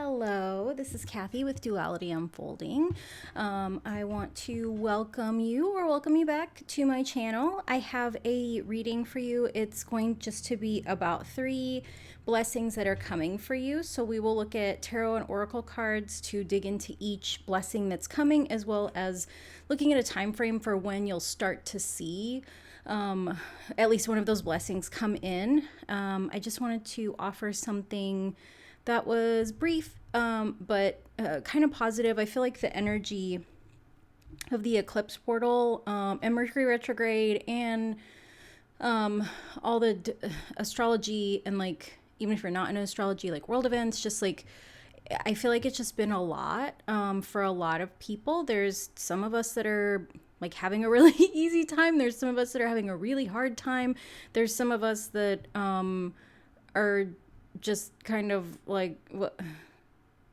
Hello, this is Kathy with Duality Unfolding. I want to welcome you back to my channel. I have a reading for you. It's going just to be about 3 blessings that are coming for you. So we will look at tarot and oracle cards to dig into each blessing that's coming, as well as looking at a time frame for when you'll start to see at least one of those blessings come in. I just wanted to offer something that was brief, but kind of positive. I feel like the energy of the eclipse portal and Mercury retrograde and all the astrology and, like, even if you're not into astrology, like world events, just like I feel like it's just been a lot for a lot of people. There's some of us that are like having a really easy time. There's some of us that are having a really hard time. There's some of us that are just kind of like,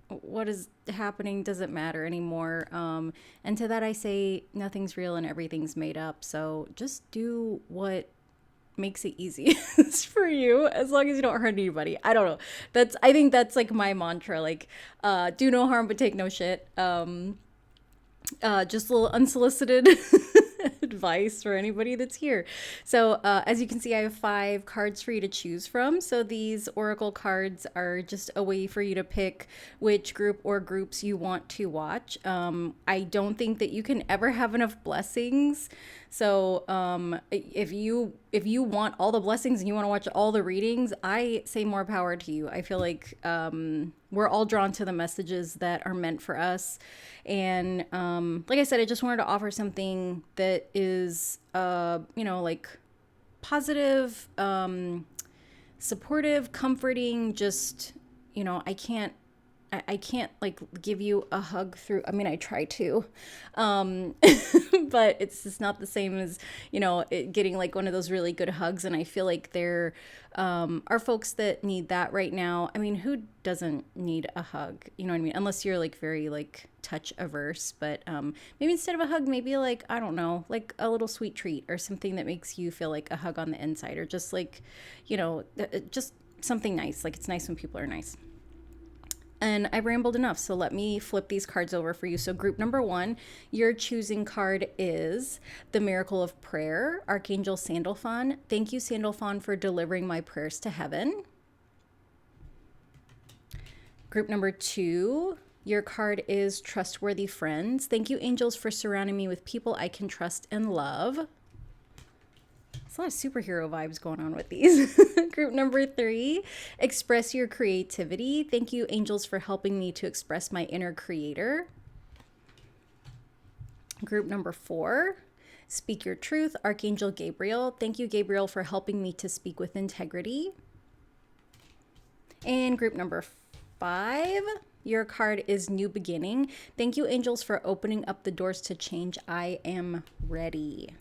what is happening doesn't matter anymore. And to that I say, nothing's real and everything's made up. So just do what makes it easiest for you, as long as you don't hurt anybody. I don't know. I think that's like my mantra. Like, do no harm but take no shit. Just a little unsolicited advice for anybody that's here. So as you can see, I have 5 cards for you to choose from. So these oracle cards are just a way for you to pick which group or groups you want to watch. I don't think that you can ever have enough blessings. So if you want all the blessings and you want to watch all the readings, I say more power to you. I feel like we're all drawn to the messages that are meant for us. And like I said, I just wanted to offer something that is, like positive, supportive, comforting. Just, I can't like give you a hug through, I mean, I try to, but it's just not the same as, getting like one of those really good hugs. And I feel like there are folks that need that right now. I mean, who doesn't need a hug? You know what I mean? Unless you're like very like touch averse, but maybe instead of a hug, maybe like, I don't know, like a little sweet treat or something that makes you feel like a hug on the inside, or just like, just something nice. Like, it's nice when people are nice. And I've rambled enough, so let me flip these cards over for you. So group number 1, your choosing card is the Miracle of Prayer, Archangel Sandalphon. Thank you, Sandalphon, for delivering my prayers to heaven. Group number 2, your card is Trustworthy Friends. Thank you, angels, for surrounding me with people I can trust and love. There's a lot of superhero vibes going on with these. Group number 3, express your creativity. Thank you, angels, for helping me to express my inner creator. Group number 4, speak your truth. Archangel Gabriel. Thank you, Gabriel, for helping me to speak with integrity. And group number 5, your card is New Beginning. Thank you, angels, for opening up the doors to change. I am ready.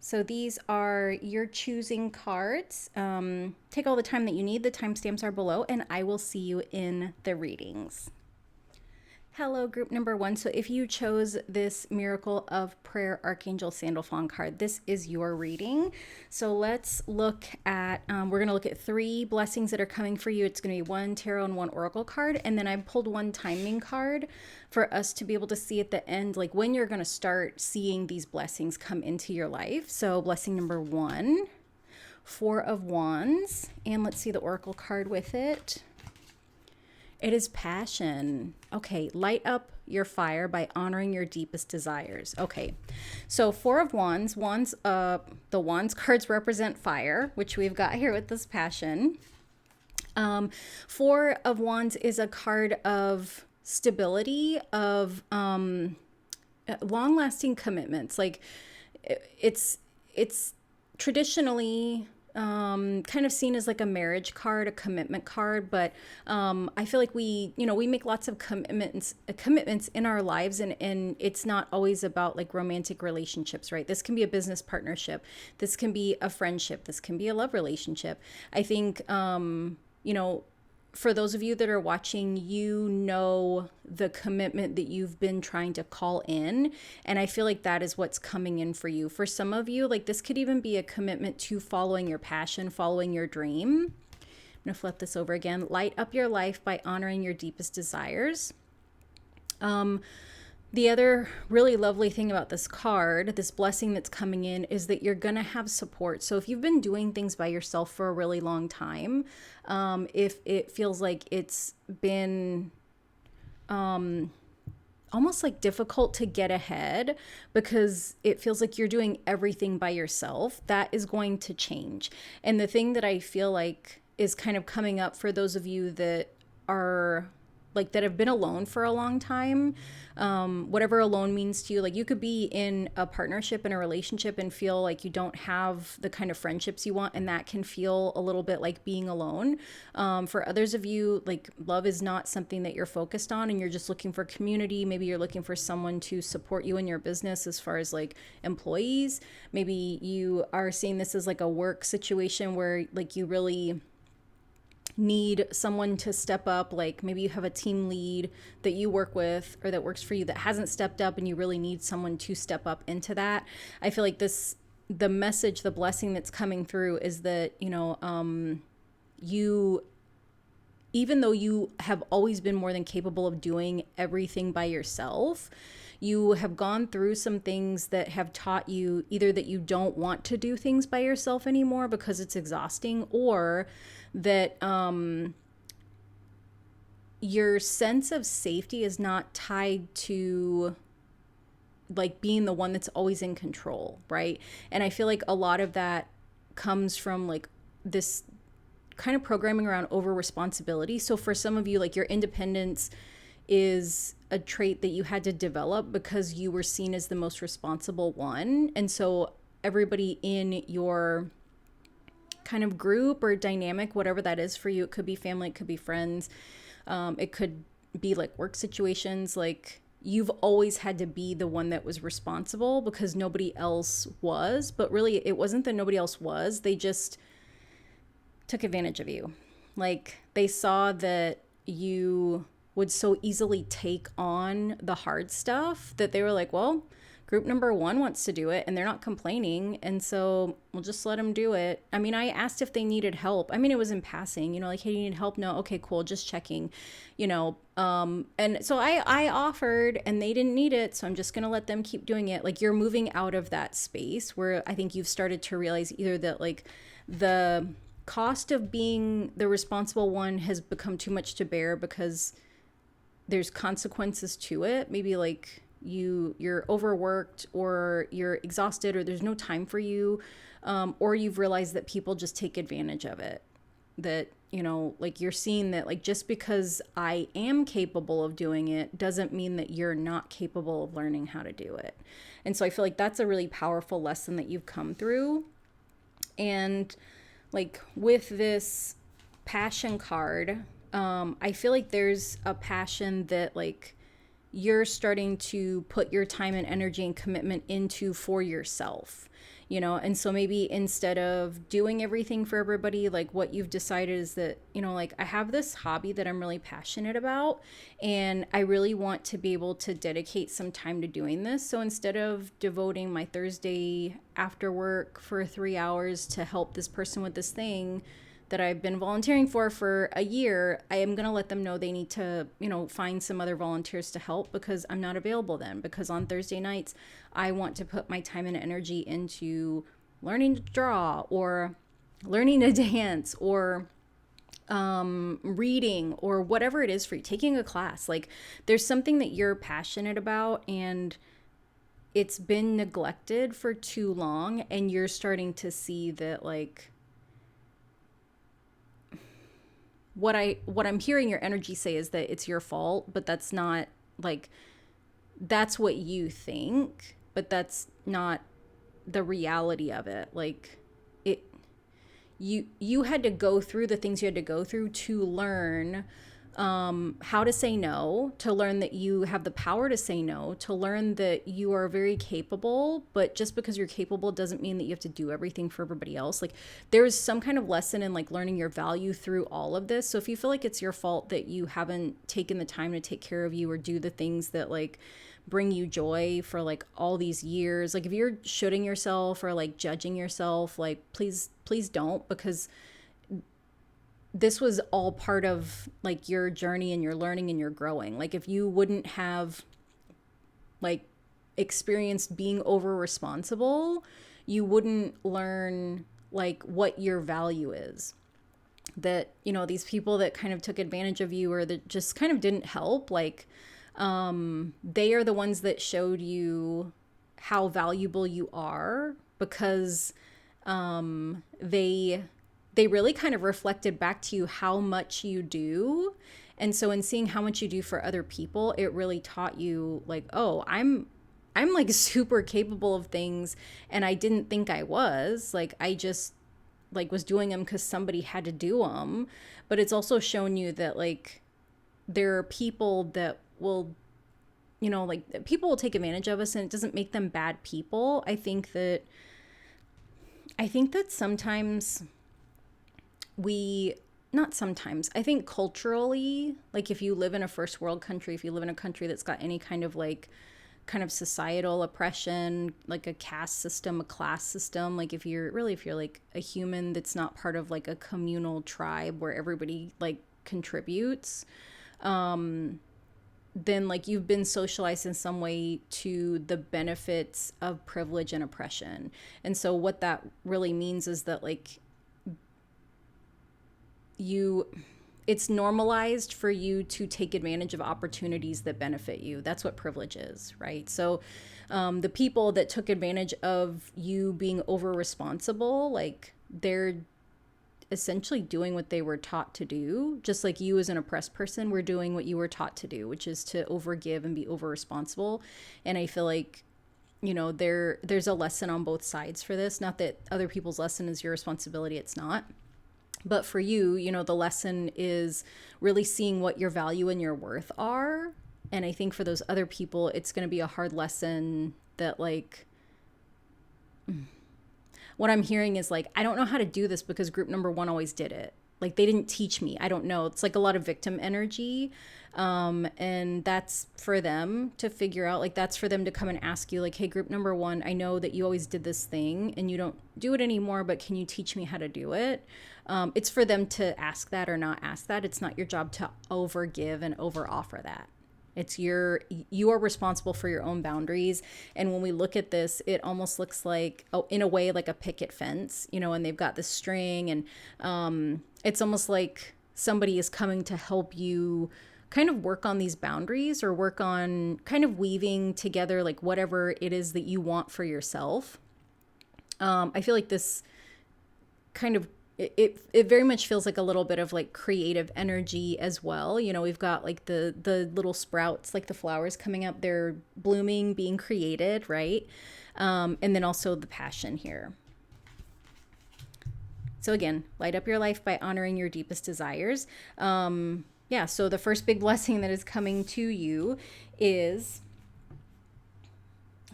So these are your choosing cards. Take all the time that you need. The timestamps are below, and I will see you in the readings. Hello, group number 1. So if you chose this Miracle of Prayer Archangel Sandalphon card, this is your reading. So let's look at, we're going to look at 3 blessings that are coming for you. It's going to be 1 tarot and 1 oracle card. And then I pulled 1 timing card for us to be able to see at the end, like when you're going to start seeing these blessings come into your life. So blessing number 1, 4 of Wands. And let's see the oracle card with it. It is passion. Okay, light up your fire by honoring your deepest desires. Okay, so 4 of Wands. The Wands cards represent fire, which we've got here with this passion. 4 of Wands is a card of stability, of long-lasting commitments. Like, it's traditionally kind of seen as like a marriage card, a commitment card, but I feel like we make lots of commitments in our lives, and it's not always about like romantic relationships, right? This can be a business partnership, this can be a friendship, this can be a love relationship. I think for those of you that are watching, the commitment that you've been trying to call in. And I feel like that is what's coming in for you. For some of you, like, this could even be a commitment to following your passion, following your dream. I'm going to flip this over again. Light up your life by honoring your deepest desires. The other really lovely thing about this card, this blessing that's coming in, is that you're going to have support. So if you've been doing things by yourself for a really long time, if it feels like it's been almost like difficult to get ahead because it feels like you're doing everything by yourself, that is going to change. And the thing that I feel like is kind of coming up for those of you that are like that have been alone for a long time, whatever alone means to you. Like you could be in a partnership, in a relationship, and feel like you don't have the kind of friendships you want, and that can feel a little bit like being alone. For others of you, like love is not something that you're focused on, and you're just looking for community. Maybe you're looking for someone to support you in your business as far as like employees. Maybe you are seeing this as like a work situation where like you really need someone to step up. Like maybe you have a team lead that you work with or that works for you that hasn't stepped up, and you really need someone to step up into that. I feel like the message, the blessing that's coming through is that, you, even though you have always been more than capable of doing everything by yourself, you have gone through some things that have taught you either that you don't want to do things by yourself anymore because it's exhausting, or that your sense of safety is not tied to like being the one that's always in control, right? And I feel like a lot of that comes from like this kind of programming around over responsibility. So for some of you, like your independence is a trait that you had to develop because you were seen as the most responsible one. And so everybody in your kind of group or dynamic, whatever that is for you, it could be family, it could be friends, it could be like work situations, like you've always had to be the one that was responsible because nobody else was. But really it wasn't that nobody else was, they just took advantage of you. Like they saw that you would so easily take on the hard stuff that they were like, well, group number one wants to do it and they're not complaining, and so we'll just let them do it. I mean, I asked if they needed help. I mean, it was in passing, like, hey, you need help? No. Okay, cool. Just checking, and so I offered and they didn't need it, so I'm just going to let them keep doing it. Like you're moving out of that space where I think you've started to realize either that like the cost of being the responsible one has become too much to bear because there's consequences to it. Maybe like you're overworked or you're exhausted or there's no time for you, or you've realized that people just take advantage of it. That, like you're seeing that like just because I am capable of doing it doesn't mean that you're not capable of learning how to do it. And so I feel like that's a really powerful lesson that you've come through. And like with this passion card, I feel like there's a passion that like you're starting to put your time and energy and commitment into for yourself, and so maybe instead of doing everything for everybody, like what you've decided is that, like I have this hobby that I'm really passionate about and I really want to be able to dedicate some time to doing this. So instead of devoting my Thursday after work for 3 hours to help this person with this thing that I've been volunteering for a year, I am going to let them know they need to, find some other volunteers to help because I'm not available then. Because on Thursday nights, I want to put my time and energy into learning to draw or learning to dance or reading or whatever it is for you, taking a class. Like there's something that you're passionate about and it's been neglected for too long, and you're starting to see that like what I'm hearing your energy say is that it's your fault, but that's not like, that's what you think, but that's not the reality of it. Like you had to go through the things you had to go through to learn how to say no, to learn that you have the power to say no, to learn that you are very capable, but just because you're capable doesn't mean that you have to do everything for everybody else. Like there's some kind of lesson in like learning your value through all of this. So if you feel like it's your fault that you haven't taken the time to take care of you or do the things that like bring you joy for like all these years, like if you're shooting yourself or like judging yourself, like please don't, because this was all part of like your journey and your learning and your growing. Like if you wouldn't have like experienced being over responsible, you wouldn't learn like what your value is. That, you know, these people that kind of took advantage of you or that just kind of didn't help, like they are the ones that showed you how valuable you are, because they really kind of reflected back to you how much you do. And so in seeing how much you do for other people, it really taught you like, oh, I'm like super capable of things, and I didn't think I was. Like I just like was doing them because somebody had to do them. But it's also shown you that like there are people that will, you know, like people will take advantage of us, and it doesn't make them bad people. I think that sometimes we, not sometimes, I think culturally, like if you live in a first world country, if you live in a country that's got any kind of like kind of societal oppression, like a caste system, a class system, like if you're like a human that's not part of like a communal tribe where everybody like contributes, then like you've been socialized in some way to the benefits of privilege and oppression. And so what that really means is that like it's normalized for you to take advantage of opportunities that benefit you. That's what privilege is, right? So the people that took advantage of you being over responsible, like they're essentially doing what they were taught to do, just like you as an oppressed person were doing what you were taught to do, which is to overgive and be over responsible. And I feel like, you know, there's a lesson on both sides for this. Not that other people's lesson is your responsibility, it's not. But for you, you know, the lesson is really seeing what your value and your worth are. And I think for those other people, it's going to be a hard lesson that like, what I'm hearing is like, I don't know how to do this because group number one always did it. Like they didn't teach me. I don't know. It's like a lot of victim energy. And that's for them to figure out. Like that's for them to come and ask you like, hey, group number one, I know that you always did this thing and you don't do it anymore, but can you teach me how to do it? It's for them to ask that or not ask that. It's not your job to overgive and over offer that. You are responsible for your own boundaries. And when we look at this, it almost looks like, oh, in a way, like a picket fence, you know, and they've got this string, and it's almost like somebody is coming to help you kind of work on these boundaries or work on kind of weaving together like whatever it is that you want for yourself. I feel like this kind of it very much feels like a little bit of like creative energy as well. You know, we've got like the little sprouts, like the flowers coming up, they're blooming, being created, right? And then also the passion here. So again, light up your life by honoring your deepest desires. Yeah, so the first big blessing that is coming to you is,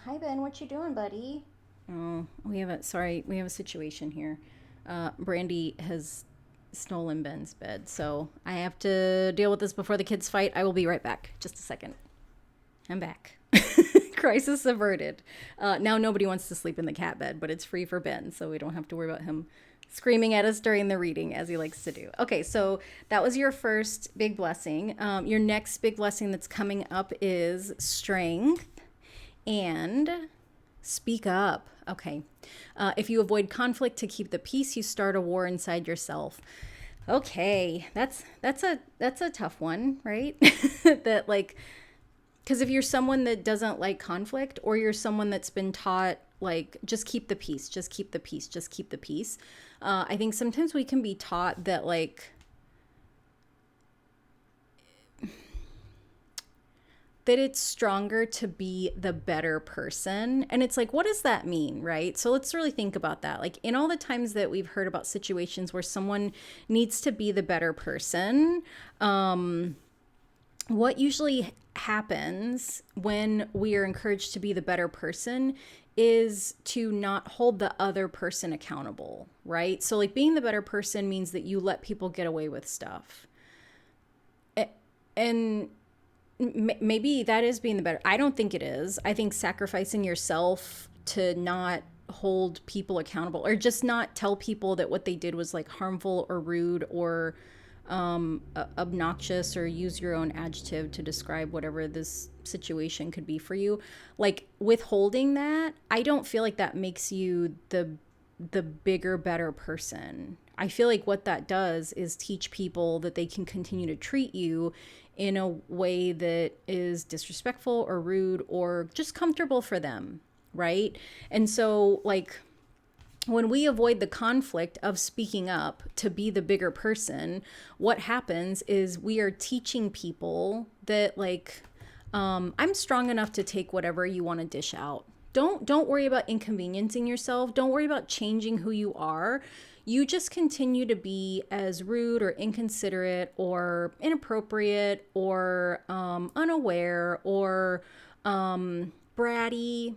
hi Ben, what you doing, buddy? Oh, we have a situation here. Brandy has stolen Ben's bed, so I have to deal with this before the kids fight. I will be right back. Just a second. I'm back. Crisis averted. Now nobody wants to sleep in the cat bed, but it's free for Ben, so we don't have to worry about him screaming at us during the reading as he likes to do. Okay, so that was your first big blessing. Your next big blessing that's coming up is strength and speak up. Okay. If you avoid conflict to keep the peace, you start a war inside yourself. Okay, that's a tough one, right? That like, because if you're someone that doesn't like conflict, or you're someone that's been taught like just keep the peace, just keep the peace, just keep the peace. I think sometimes we can be taught that like that it's stronger to be the better person. And it's like, what does that mean, right? So let's really think about that. Like in all the times that we've heard about situations where someone needs to be the better person, what usually happens when we are encouraged to be the better person is to not hold the other person accountable, right? So like being the better person means that you let people get away with stuff. And maybe that is being the better. I don't think it is. I think sacrificing yourself to not hold people accountable, or just not tell people that what they did was like harmful or rude or obnoxious, or use your own adjective to describe whatever this situation could be for you. Like withholding that, I don't feel like that makes you the bigger, better person. I feel like what that does is teach people that they can continue to treat you in a way that is disrespectful or rude or just comfortable for them, right? And so, like, when we avoid the conflict of speaking up to be the bigger person, what happens is we are teaching people that, like, I'm strong enough to take whatever you want to dish out. Don't worry about inconveniencing yourself. Don't worry about changing who you are. You just continue to be as rude or inconsiderate or inappropriate or unaware or bratty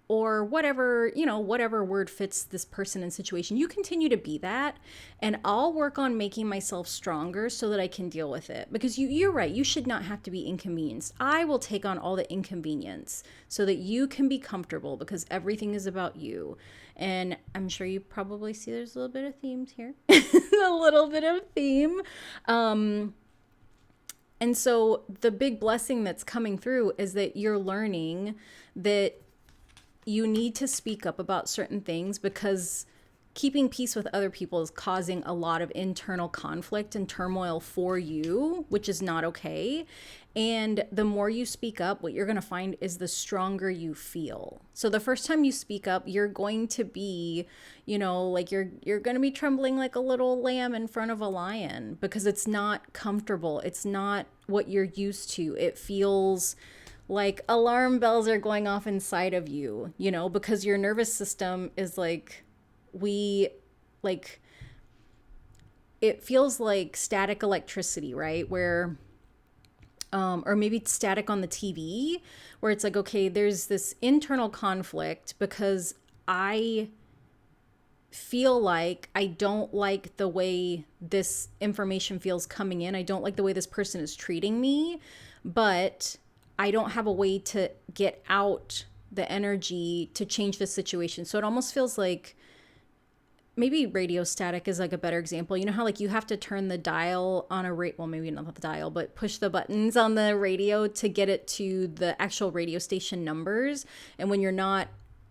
or whatever, whatever word fits this person and situation. You continue to be that, and I'll work on making myself stronger so that I can deal with it. Because you're right, you should not have to be inconvenienced. I will take on all the inconvenience so that you can be comfortable, because everything is about you. And I'm sure you probably see there's a little bit of themes here. A little bit of theme. And so the big blessing that's coming through is that you're learning that you need to speak up about certain things, because keeping peace with other people is causing a lot of internal conflict and turmoil for you, which is not okay. And the more you speak up, what you're going to find is the stronger you feel. So the first time you speak up, you're going to be, like you're going to be trembling like a little lamb in front of a lion, because it's not comfortable. It's not what you're used to. It feels like alarm bells are going off inside of you, because your nervous system is it feels like static electricity, right? Where, or maybe it's static on the TV, where it's like, okay, there's this internal conflict because I feel like I don't like the way this information feels coming in. I don't like the way this person is treating me, but I don't have a way to get out the energy to change the situation. So it almost feels like, maybe radio static is like a better example. You know how like you have to turn the dial on well, maybe not the dial, but push the buttons on the radio to get it to the actual radio station numbers. And when you're not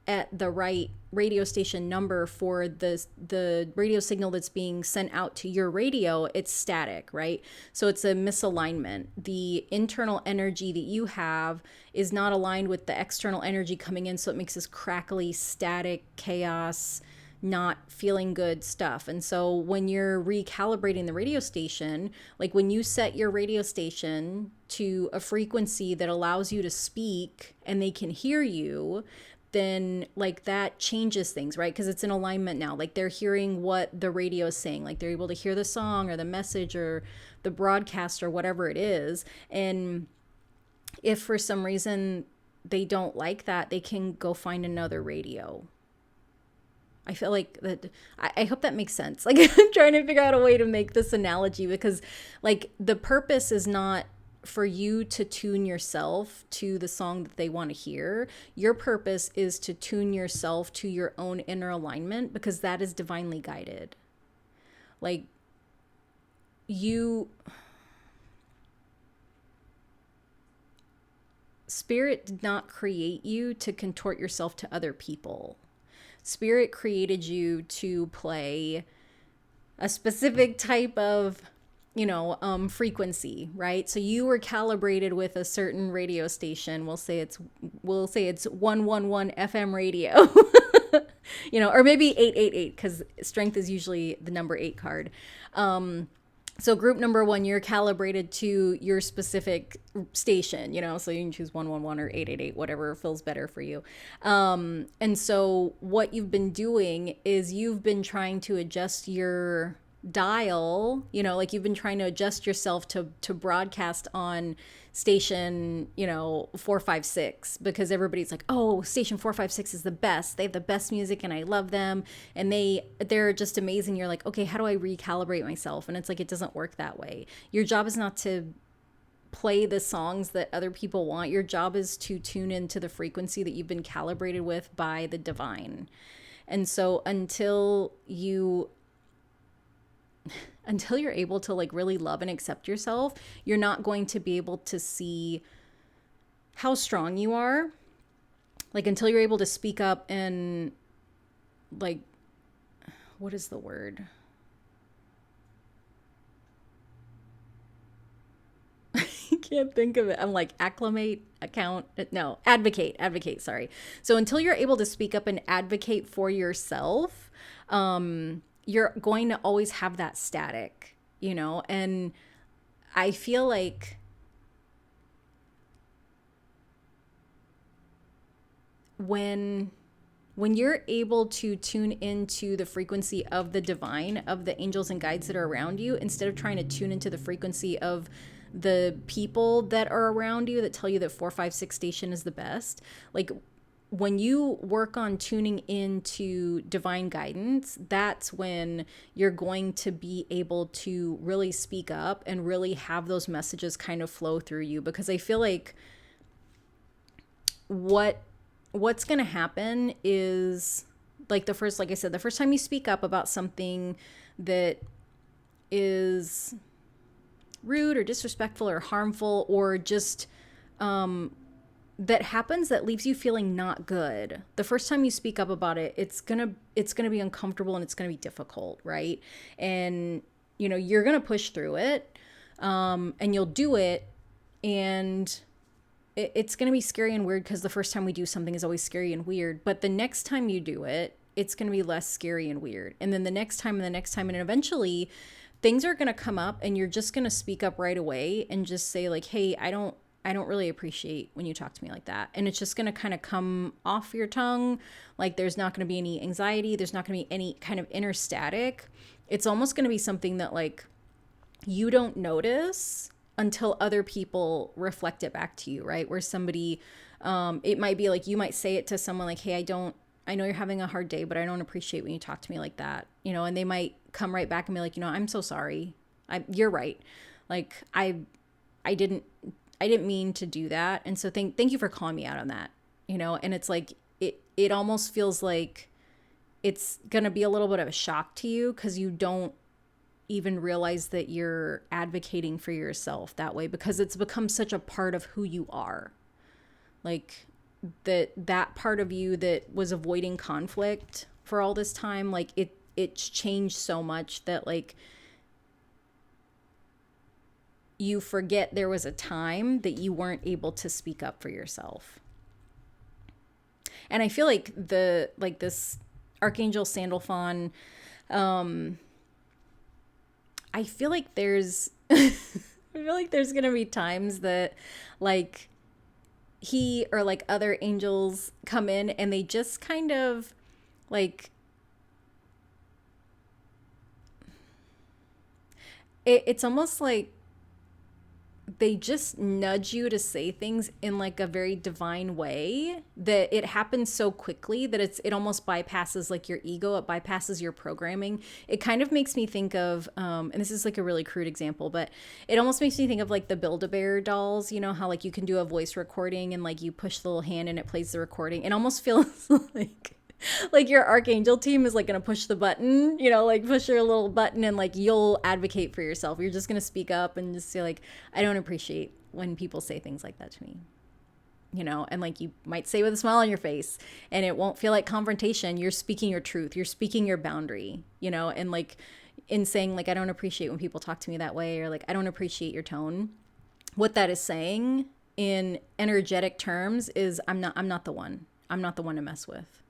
at the right radio station number for the radio signal that's being sent out to your radio, it's static, right? So it's a misalignment. The internal energy that you have is not aligned with the external energy coming in, so it makes this crackly, static, chaos, not feeling good stuff. And so when you're recalibrating the radio station, like when you set your radio station to a frequency that allows you to speak and they can hear you, then like that changes things, right? Because it's in alignment now. Like they're hearing what the radio is saying. Like they're able to hear the song or the message or the broadcast or whatever it is. And if for some reason they don't like that, they can go find another radio. I feel like that. I hope that makes sense. Like I'm trying to figure out a way to make this analogy, because like the purpose is not for you to tune yourself to the song that they want to hear. Your purpose is to tune yourself to your own inner alignment, because that is divinely guided. Like Spirit did not create you to contort yourself to other people. Spirit created you to play a specific type of frequency, right? So you were calibrated with a certain radio station. We'll say it's 111 FM radio, or maybe 888, because strength is usually the number 8 card. So group number 1, you're calibrated to your specific station, so you can choose 111 or 888, whatever feels better for you. And so what you've been doing is you've been trying to adjust your dial, like you've been trying to adjust yourself to broadcast on station 456, because everybody's like, oh, station 456 is the best, they have the best music and I love them and they're just amazing. You're like, okay, how do I recalibrate myself? And it's like, it doesn't work that way. Your job is not to play the songs that other people want. Your job is to tune into the frequency that you've been calibrated with by the divine. And so until you're able to like really love and accept yourself, you're not going to be able to see how strong you are. Like until you're able to speak up and like, what is the word? I can't think of it. I'm like advocate. Sorry. So until you're able to speak up and advocate for yourself, you're going to always have that static, and I feel like when you're able to tune into the frequency of the divine, of the angels and guides that are around you, instead of trying to tune into the frequency of the people that are around you that tell you that 456 station is the best, like when you work on tuning into divine guidance, that's when you're going to be able to really speak up and really have those messages kind of flow through you. Because I feel like what's going to happen is like like I said, the first time you speak up about something that is rude or disrespectful or harmful, or just that happens that leaves you feeling not good. The first time you speak up about it, it's gonna be uncomfortable and it's gonna be difficult, right? And you're gonna push through it, and you'll do it, and it's gonna be scary and weird, because the first time we do something is always scary and weird. But the next time you do it, it's gonna be less scary and weird. And then the next time and the next time, and eventually things are gonna come up, and you're just gonna speak up right away and just say like, hey, I don't really appreciate when you talk to me like that. And it's just going to kind of come off your tongue. Like there's not going to be any anxiety. There's not going to be any kind of inner static. It's almost going to be something that like you don't notice until other people reflect it back to you, right? Where somebody, it might be like, you might say it to someone like, hey, I know you're having a hard day, but I don't appreciate when you talk to me like that, and they might come right back and be like, I'm so sorry. You're right. Like I didn't mean to do that. And so thank you for calling me out on that, and it's like, it almost feels like it's going to be a little bit of a shock to you, because you don't even realize that you're advocating for yourself that way, because it's become such a part of who you are. Like that part of you that was avoiding conflict for all this time, like it's changed so much that like you forget there was a time that you weren't able to speak up for yourself. And I feel like this Archangel Sandalphon, I feel like there's gonna be times that like he or like other angels come in and they just kind of like, it's almost like they just nudge you to say things in like a very divine way, that it happens so quickly that it almost bypasses like your ego. It bypasses your programming. It kind of makes me think of, and this is like a really crude example, but it almost makes me think of like the Build-A-Bear dolls, how like you can do a voice recording and like you push the little hand and it plays the recording. It almost feels like your archangel team is like going to push the button, like push your little button, and like you'll advocate for yourself. You're just going to speak up and just say like, I don't appreciate when people say things like that to me, and like you might say with a smile on your face, and it won't feel like confrontation. You're speaking your truth. You're speaking your boundary, and like in saying like, I don't appreciate when people talk to me that way, or like, I don't appreciate your tone. What that is saying in energetic terms is I'm not the one to mess with.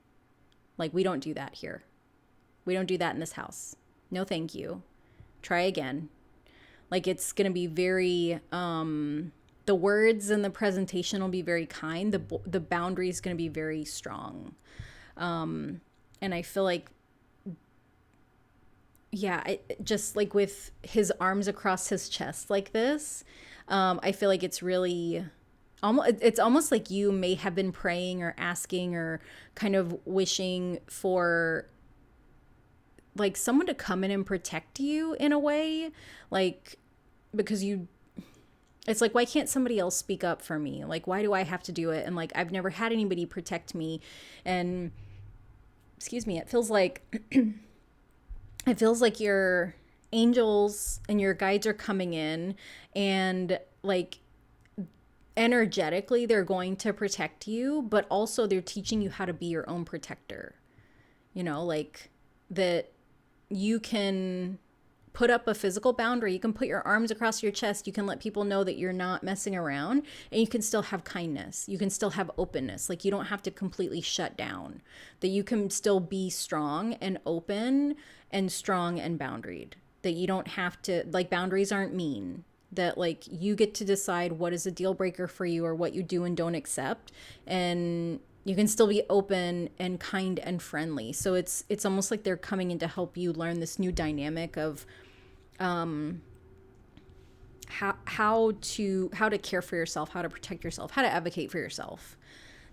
Like, we don't do that here. We don't do that in this house. No, thank you. Try again. Like, it's going to be very, the words and the presentation will be very kind. The boundary is going to be very strong. And I feel like, yeah, just like with his arms across his chest like this, I feel like it's really... It's almost like you may have been praying or asking or kind of wishing for like someone to come in and protect you in a way, like, because it's like, why can't somebody else speak up for me? Like, why do I have to do it? And like, I've never had anybody protect me. And excuse me, it feels like your angels and your guides are coming in, and like energetically they're going to protect you, but also they're teaching you how to be your own protector. You know, like that you can put up a physical boundary. You can put your arms across your chest. You can let people know that you're not messing around, and you can still have kindness. You can still have openness. Like, you don't have to completely shut down, that you can still be strong and open and strong and boundaried, that you don't have to, like, boundaries aren't mean, that like you get to decide what is a deal breaker for you or what you do and don't accept. And you can still be open and kind and friendly. So it's almost like they're coming in to help you learn this new dynamic of how to care for yourself, how to protect yourself, how to advocate for yourself.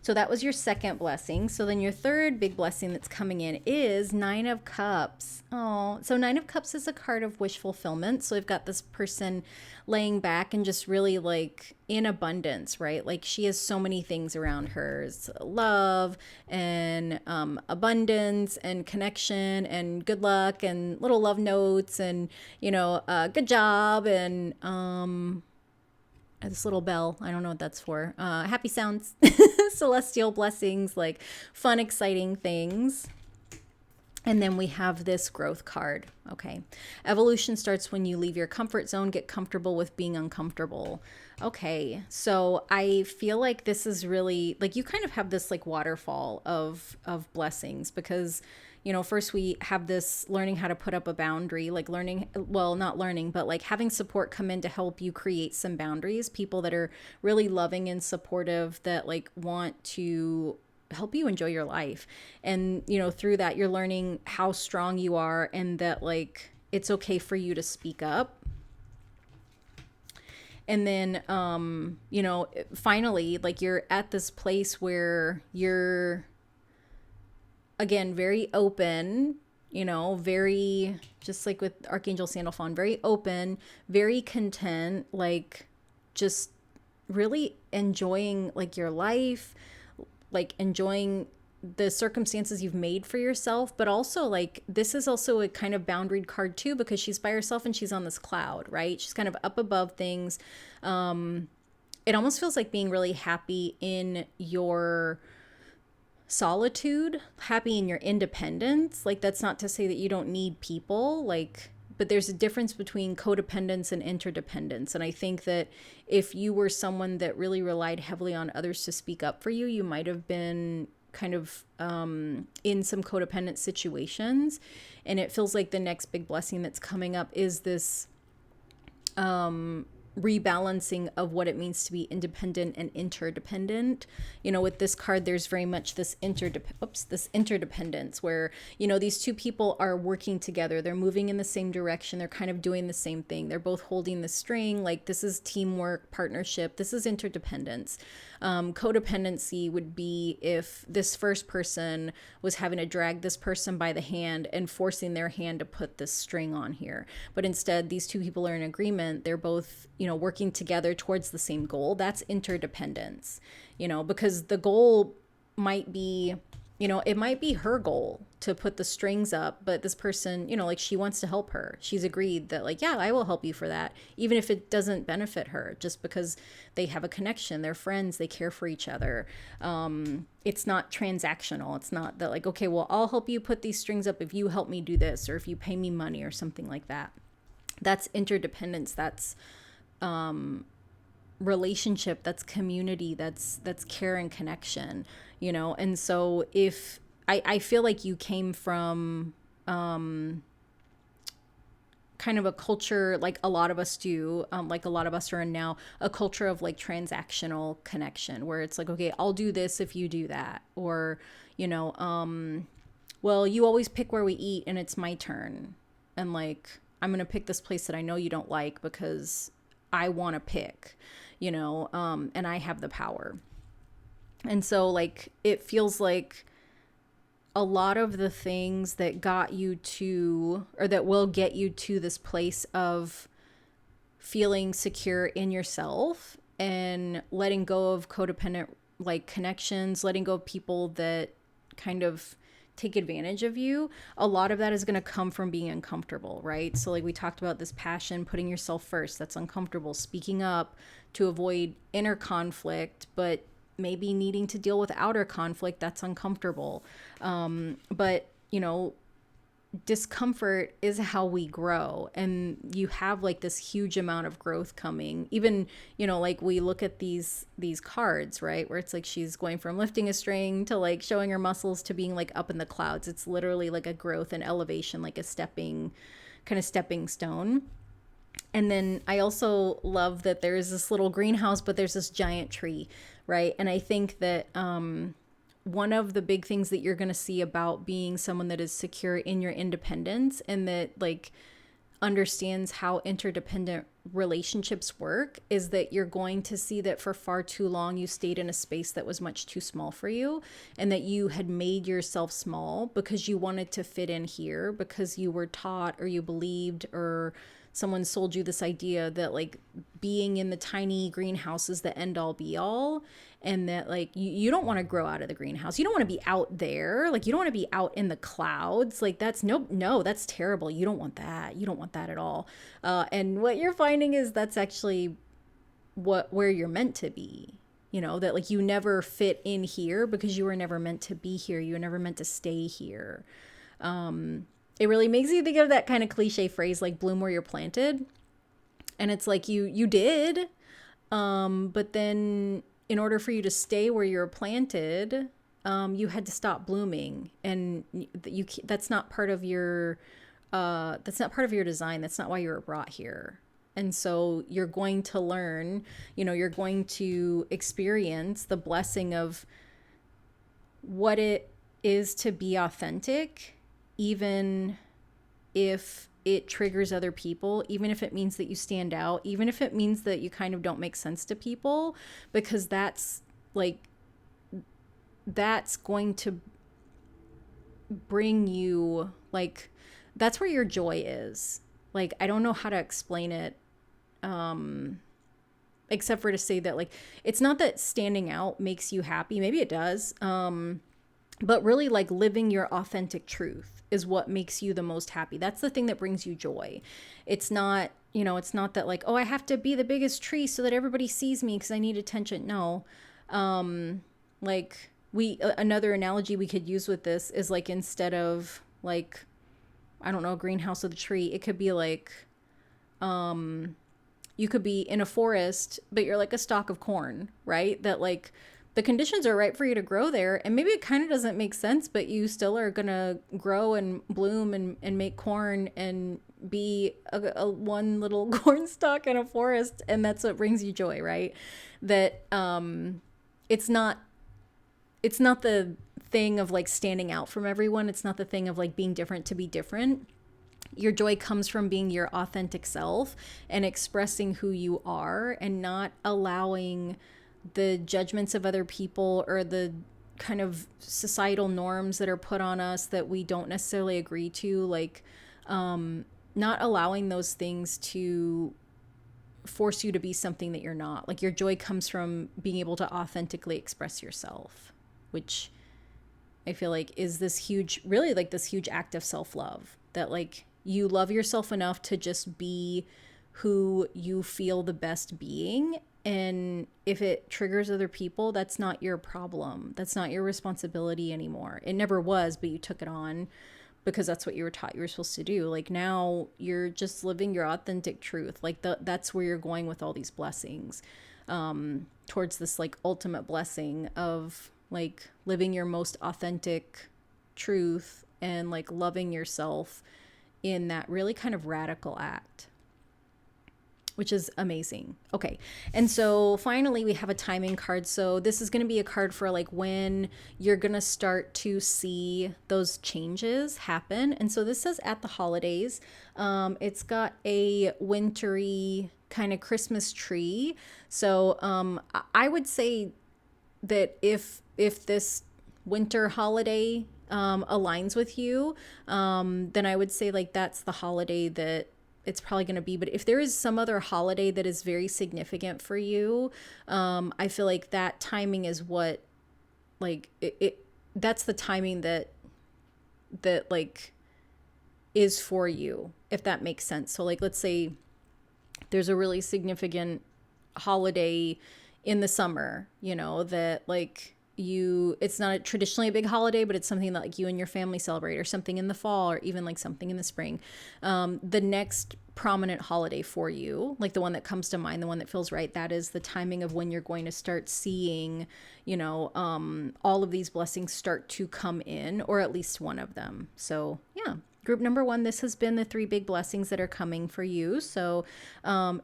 So that was your second blessing. So then your third big blessing that's coming in is Nine of Cups. Oh, so Nine of Cups is a card of wish fulfillment. So we've got this person laying back and just really like in abundance, right? Like she has so many things around her: love and abundance and connection and good luck and little love notes and, good job and, this little bell, I don't know what that's for. Happy sounds, celestial blessings, like fun, exciting things. And then we have this growth card. Okay. Evolution starts when you leave your comfort zone, get comfortable with being uncomfortable. Okay. So I feel like this is really like you kind of have this like waterfall of blessings, because first we have this learning how to put up a boundary, like not learning, but like having support come in to help you create some boundaries, people that are really loving and supportive, that like want to help you enjoy your life. And, through that, you're learning how strong you are and that like it's okay for you to speak up. And then, finally, like you're at this place where you're, again, very open, very, just like with Archangel Sandalphon, very open, very content, like just really enjoying like your life, like enjoying the circumstances you've made for yourself. But also like this is also a kind of boundaried card too, because she's by herself and she's on this cloud, right? She's kind of up above things. It almost feels like being really happy in your solitude, happy in your independence. Like that's not to say that you don't need people, like, but there's a difference between codependence and interdependence. And I think that if you were someone that really relied heavily on others to speak up for you, you might have been kind of in some codependent situations. And it feels like the next big blessing that's coming up is this rebalancing of what it means to be independent and interdependent. With this card, there's very much this interdependence where, these two people are working together. They're moving in the same direction. They're kind of doing the same thing. They're both holding the string. Like this is teamwork, partnership. This is interdependence. Codependency would be if this first person was having to drag this person by the hand and forcing their hand to put this string on here. But instead, these two people are in agreement. They're both, working together towards the same goal. That's interdependence, because the goal might be, it might be her goal to put the strings up, but this person, like she wants to help her. She's agreed that like, yeah, I will help you for that, even if it doesn't benefit her, just because they have a connection, they're friends, they care for each other. It's not transactional. It's not that like, okay, well, I'll help you put these strings up if you help me do this, or if you pay me money or something like that. That's interdependence. That's relationship, that's community, that's care and connection, and so if I feel like you came from kind of a culture, like a lot of us do, like a lot of us are in now, a culture of like transactional connection, where it's like, okay, I'll do this if you do that, or well, you always pick where we eat and it's my turn, and like I'm gonna pick this place that I know you don't like because I want to pick, and I have the power. And so like, it feels like a lot of the things that got you to, or that will get you to this place of feeling secure in yourself and letting go of codependent like connections, letting go of people that kind of take advantage of you, a lot of that is going to come from being uncomfortable, right? So like we talked about this passion, putting yourself first, that's uncomfortable. Speaking up to avoid inner conflict, but maybe needing to deal with outer conflict, that's uncomfortable. But you know, discomfort is how we grow, and you have like this huge amount of growth coming. Even, you know, like we look at these cards, right, where it's like she's going from lifting a string to like showing her muscles to being like up in the clouds. It's literally like a growth and elevation, like a stepping stone. And then I also love that there's this little greenhouse, but there's this giant tree, right? And I think that one of the big things that you're going to see about being someone that is secure in your independence and that like understands how interdependent relationships work is that you're going to see that for far too long you stayed in a space that was much too small for you, and that you had made yourself small because you wanted to fit in here, because you were taught or you believed or someone sold you this idea that like being in the tiny greenhouse is the end all be all, and that like you don't want to grow out of the greenhouse. You don't want to be out there. Like you don't want to be out in the clouds. Like that's no, that's terrible. You don't want that. You don't want that at all. And what you're finding is that's actually where you're meant to be. You know, that like you never fit in here because you were never meant to be here. You were never meant to stay here. It really makes you think of that kind of cliche phrase, like bloom where you're planted. And it's like you did. But then in order for you to stay where you're planted, you had to stop blooming. And that's not part of your design. That's not why you were brought here. And so you're going to learn, you know, you're going to experience the blessing of what it is to be authentic, even if it triggers other people, even if it means that you stand out, even if it means that you kind of don't make sense to people, because that's going to bring you, like, that's where your joy is. Like, I don't know how to explain it, except for to say that, like, it's not that standing out makes you happy. Maybe it does. But really, like, living your authentic truth is what makes you the most happy. That's the thing that brings you joy. It's not, you know, it's not that like, oh, I have to be the biggest tree so that everybody sees me because I need attention. No. Like another analogy we could use with this is like, instead of like, I don't know, a greenhouse with a tree, it could be like, you could be in a forest, but you're like a stalk of corn, right? That like, the conditions are right for you to grow there, and maybe it kind of doesn't make sense, but you still are gonna grow and bloom and make corn and be a one little corn stalk in a forest, and that's what brings you joy, right? That it's not the thing of like standing out from everyone. It's not the thing of like being different to be different. Your joy comes from being your authentic self and expressing who you are, and not allowing the judgments of other people or the kind of societal norms that are put on us that we don't necessarily agree to, like not allowing those things to force you to be something that you're not. Like, your joy comes from being able to authentically express yourself, which I feel like is this huge, really like this huge act of self-love, that like you love yourself enough to just be who you feel the best being. And if it triggers other people, that's not your problem. That's not your responsibility anymore. It never was, but you took it on because that's what you were taught you were supposed to do. Like, now you're just living your authentic truth. Like, that's where you're going with all these blessings, towards this like ultimate blessing of like living your most authentic truth and like loving yourself in that really kind of radical act, which is amazing. Okay. And so finally we have a timing card. So this is going to be a card for like when you're going to start to see those changes happen. And so this says at the holidays. It's got a wintry kind of Christmas tree. So I would say that if this winter holiday aligns with you, then I would say like that's the holiday that it's probably going to be. But if there is some other holiday that is very significant for you, I feel like that timing is what, like, that's the timing that that like is for you, if that makes sense. So like, let's say there's a really significant holiday in the summer, you know, that like it's not traditionally a big holiday, but it's something that like you and your family celebrate, or something in the fall, or even like something in the spring. The next prominent holiday for you, like the one that comes to mind, the one that feels right, that is the timing of when you're going to start seeing, you know, all of these blessings start to come in, or at least one of them. So yeah. Group number 1, this has been the 3 big blessings that are coming for you. So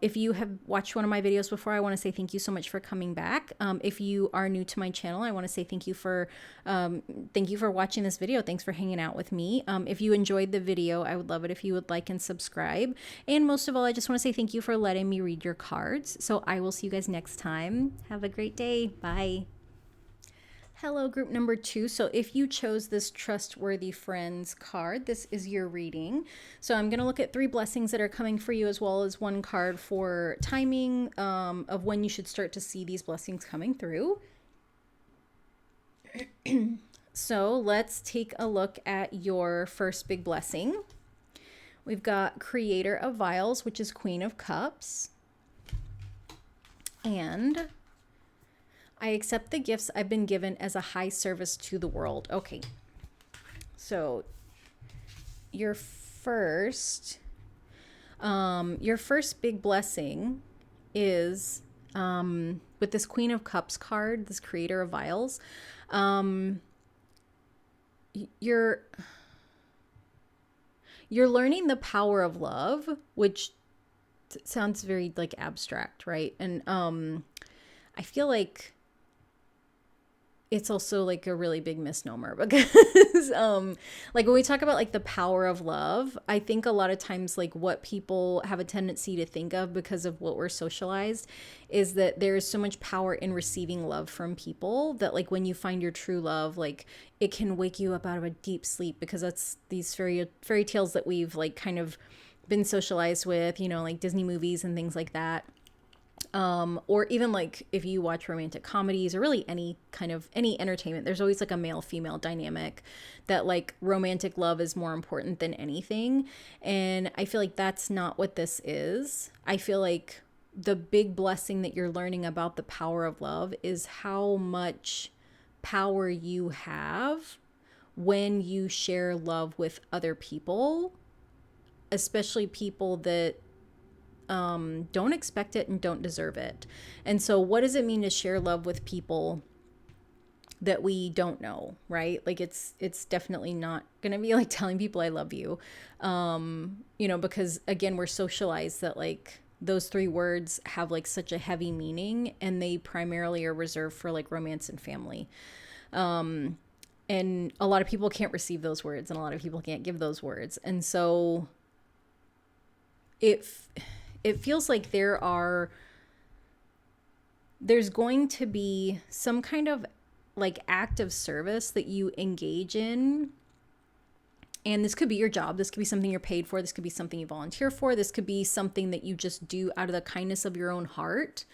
if you have watched one of my videos before, I want to say thank you so much for coming back. If you are new to my channel, I want to say thank you for watching this video. Thanks for hanging out with me. If you enjoyed the video, I would love it if you would like and subscribe. And most of all, I just want to say thank you for letting me read your cards. So I will see you guys next time. Have a great day. Bye. Hello, group number 2. So if you chose this Trustworthy Friends card, this is your reading. So I'm going to look at 3 blessings that are coming for you, as well as 1 card for timing of when you should start to see these blessings coming through. So let's take a look at your first big blessing. We've got Creator of Vials, which is Queen of Cups. And I accept the gifts I've been given as a high service to the world. Okay. So your first big blessing is with this Queen of Cups card, this Creator of Vials. You're learning the power of love, which sounds very like abstract, right? And I feel like it's also like a really big misnomer, because like when we talk about like the power of love, I think a lot of times like what people have a tendency to think of, because of what we're socialized, is that there's so much power in receiving love from people, that like when you find your true love, like it can wake you up out of a deep sleep, because that's these fairy tales that we've like kind of been socialized with, you know, like Disney movies and things like that. Or even like if you watch romantic comedies, or really any entertainment, there's always like a male-female dynamic, that like romantic love is more important than anything. And I feel like that's not what this is. I feel like the big blessing that you're learning about the power of love is how much power you have when you share love with other people, especially people that don't expect it and don't deserve it. And so what does it mean to share love with people that we don't know, right? Like it's definitely not going to be like telling people I love you. You know, because again, we're socialized that like those 3 words have like such a heavy meaning, and they primarily are reserved for like romance and family. And a lot of people can't receive those words, and a lot of people can't give those words. And so it feels like there's going to be some kind of like act of service that you engage in. And this could be your job. This could be something you're paid for. This could be something you volunteer for. This could be something that you just do out of the kindness of your own heart.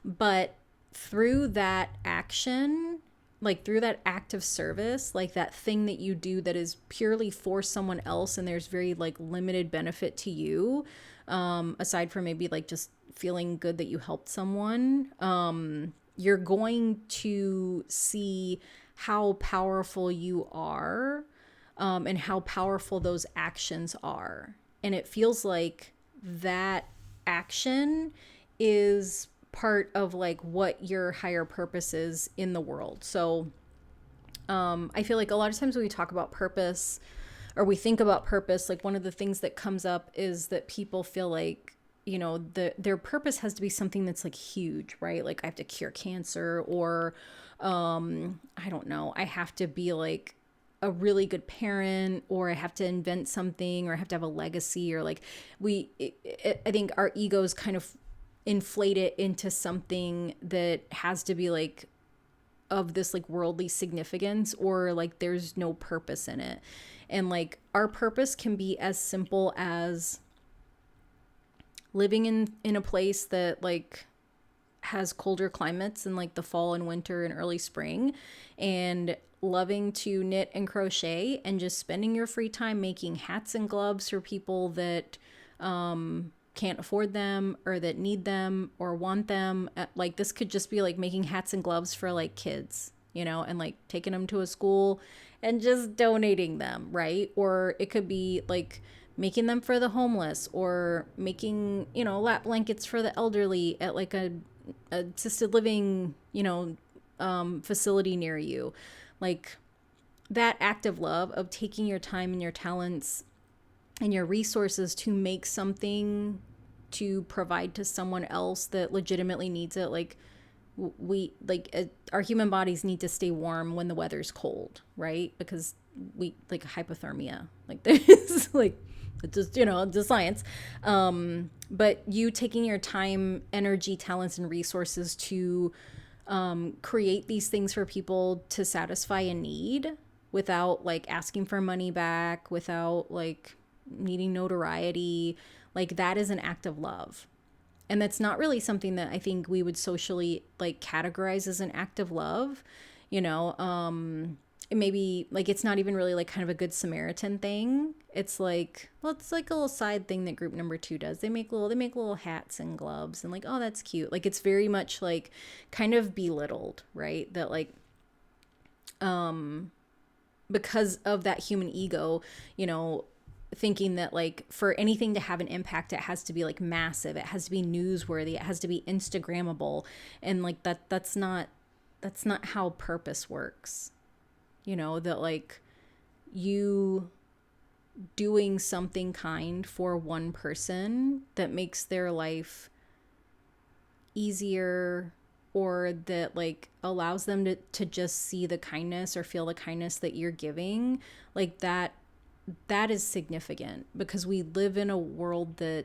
But through that action, like through that act of service, like that thing that you do that is purely for someone else, and there's very like limited benefit to you, aside from maybe like just feeling good that you helped someone, you're going to see how powerful you are, and how powerful those actions are. And it feels like that action is part of like what your higher purpose is in the world. So I feel like a lot of times when we talk about purpose, or we think about purpose, like one of the things that comes up is that people feel like, you know, their purpose has to be something that's like huge, right? Like I have to cure cancer, or I don't know, I have to be like a really good parent, or I have to invent something, or I have to have a legacy, or like I think our egos kind of inflate it into something that has to be like of this like worldly significance, or like there's no purpose in it. And like our purpose can be as simple as living in a place that like has colder climates in like the fall and winter and early spring, and loving to knit and crochet and just spending your free time making hats and gloves for people that can't afford them or that need them or want them. Like this could just be like making hats and gloves for like kids, and like taking them to a school and just donating them, right? Or it could be like making them for the homeless, or making, lap blankets for the elderly at like a assisted living, facility near you. Like that act of love of taking your time and your talents and your resources to make something to provide to someone else that legitimately needs it. Like our human bodies need to stay warm when the weather's cold, right? Because we like hypothermia, like there's like, it's just, just science. But you taking your time, energy, talents, and resources to create these things for people to satisfy a need without like asking for money back, without like needing notoriety, like that is an act of love. And that's not really something that I think we would socially like categorize as an act of love, it maybe like it's not even really like kind of a good Samaritan thing. It's like, well, it's like a little side thing that group number 2 does. They make little hats and gloves and like, oh, that's cute. Like it's very much like kind of belittled, right? That like because of that human ego, thinking that like for anything to have an impact, it has to be like massive, it has to be newsworthy, it has to be Instagrammable, and like that's not how purpose works. That like you doing something kind for one person that makes their life easier, or that like allows them to just see the kindness or feel the kindness that you're giving, like that is significant, because we live in a world that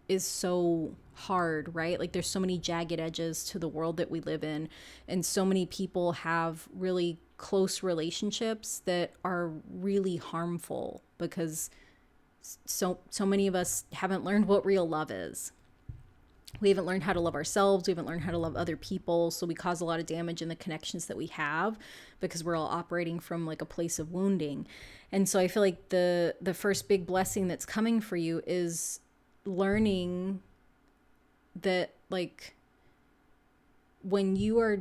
is so hard, right? Like there's so many jagged edges to the world that we live in, and so many people have really close relationships that are really harmful because so many of us haven't learned what real love is. We haven't learned how to love ourselves. We haven't learned how to love other people. So we cause a lot of damage in the connections that we have because we're all operating from like a place of wounding. And so I feel like the first big blessing that's coming for you is learning that like when you are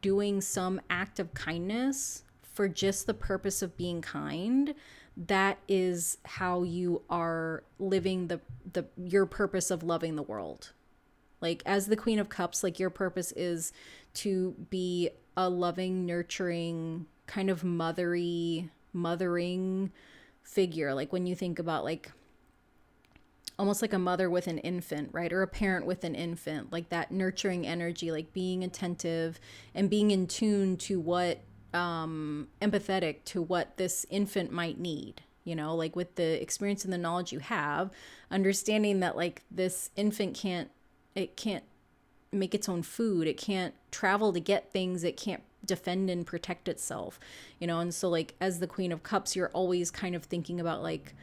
doing some act of kindness for just the purpose of being kind, that is how you are living your purpose of loving the world. Like as the Queen of Cups, like your purpose is to be a loving, nurturing, kind of mothering figure. Like when you think about like almost like a mother with an infant, right? Or a parent with an infant, like that nurturing energy, like being attentive and being in tune to what, empathetic to what this infant might need, like with the experience and the knowledge you have, understanding that like this infant can't make its own food. It can't travel to get things. It can't defend and protect itself, And so like as the Queen of Cups, you're always kind of thinking about like,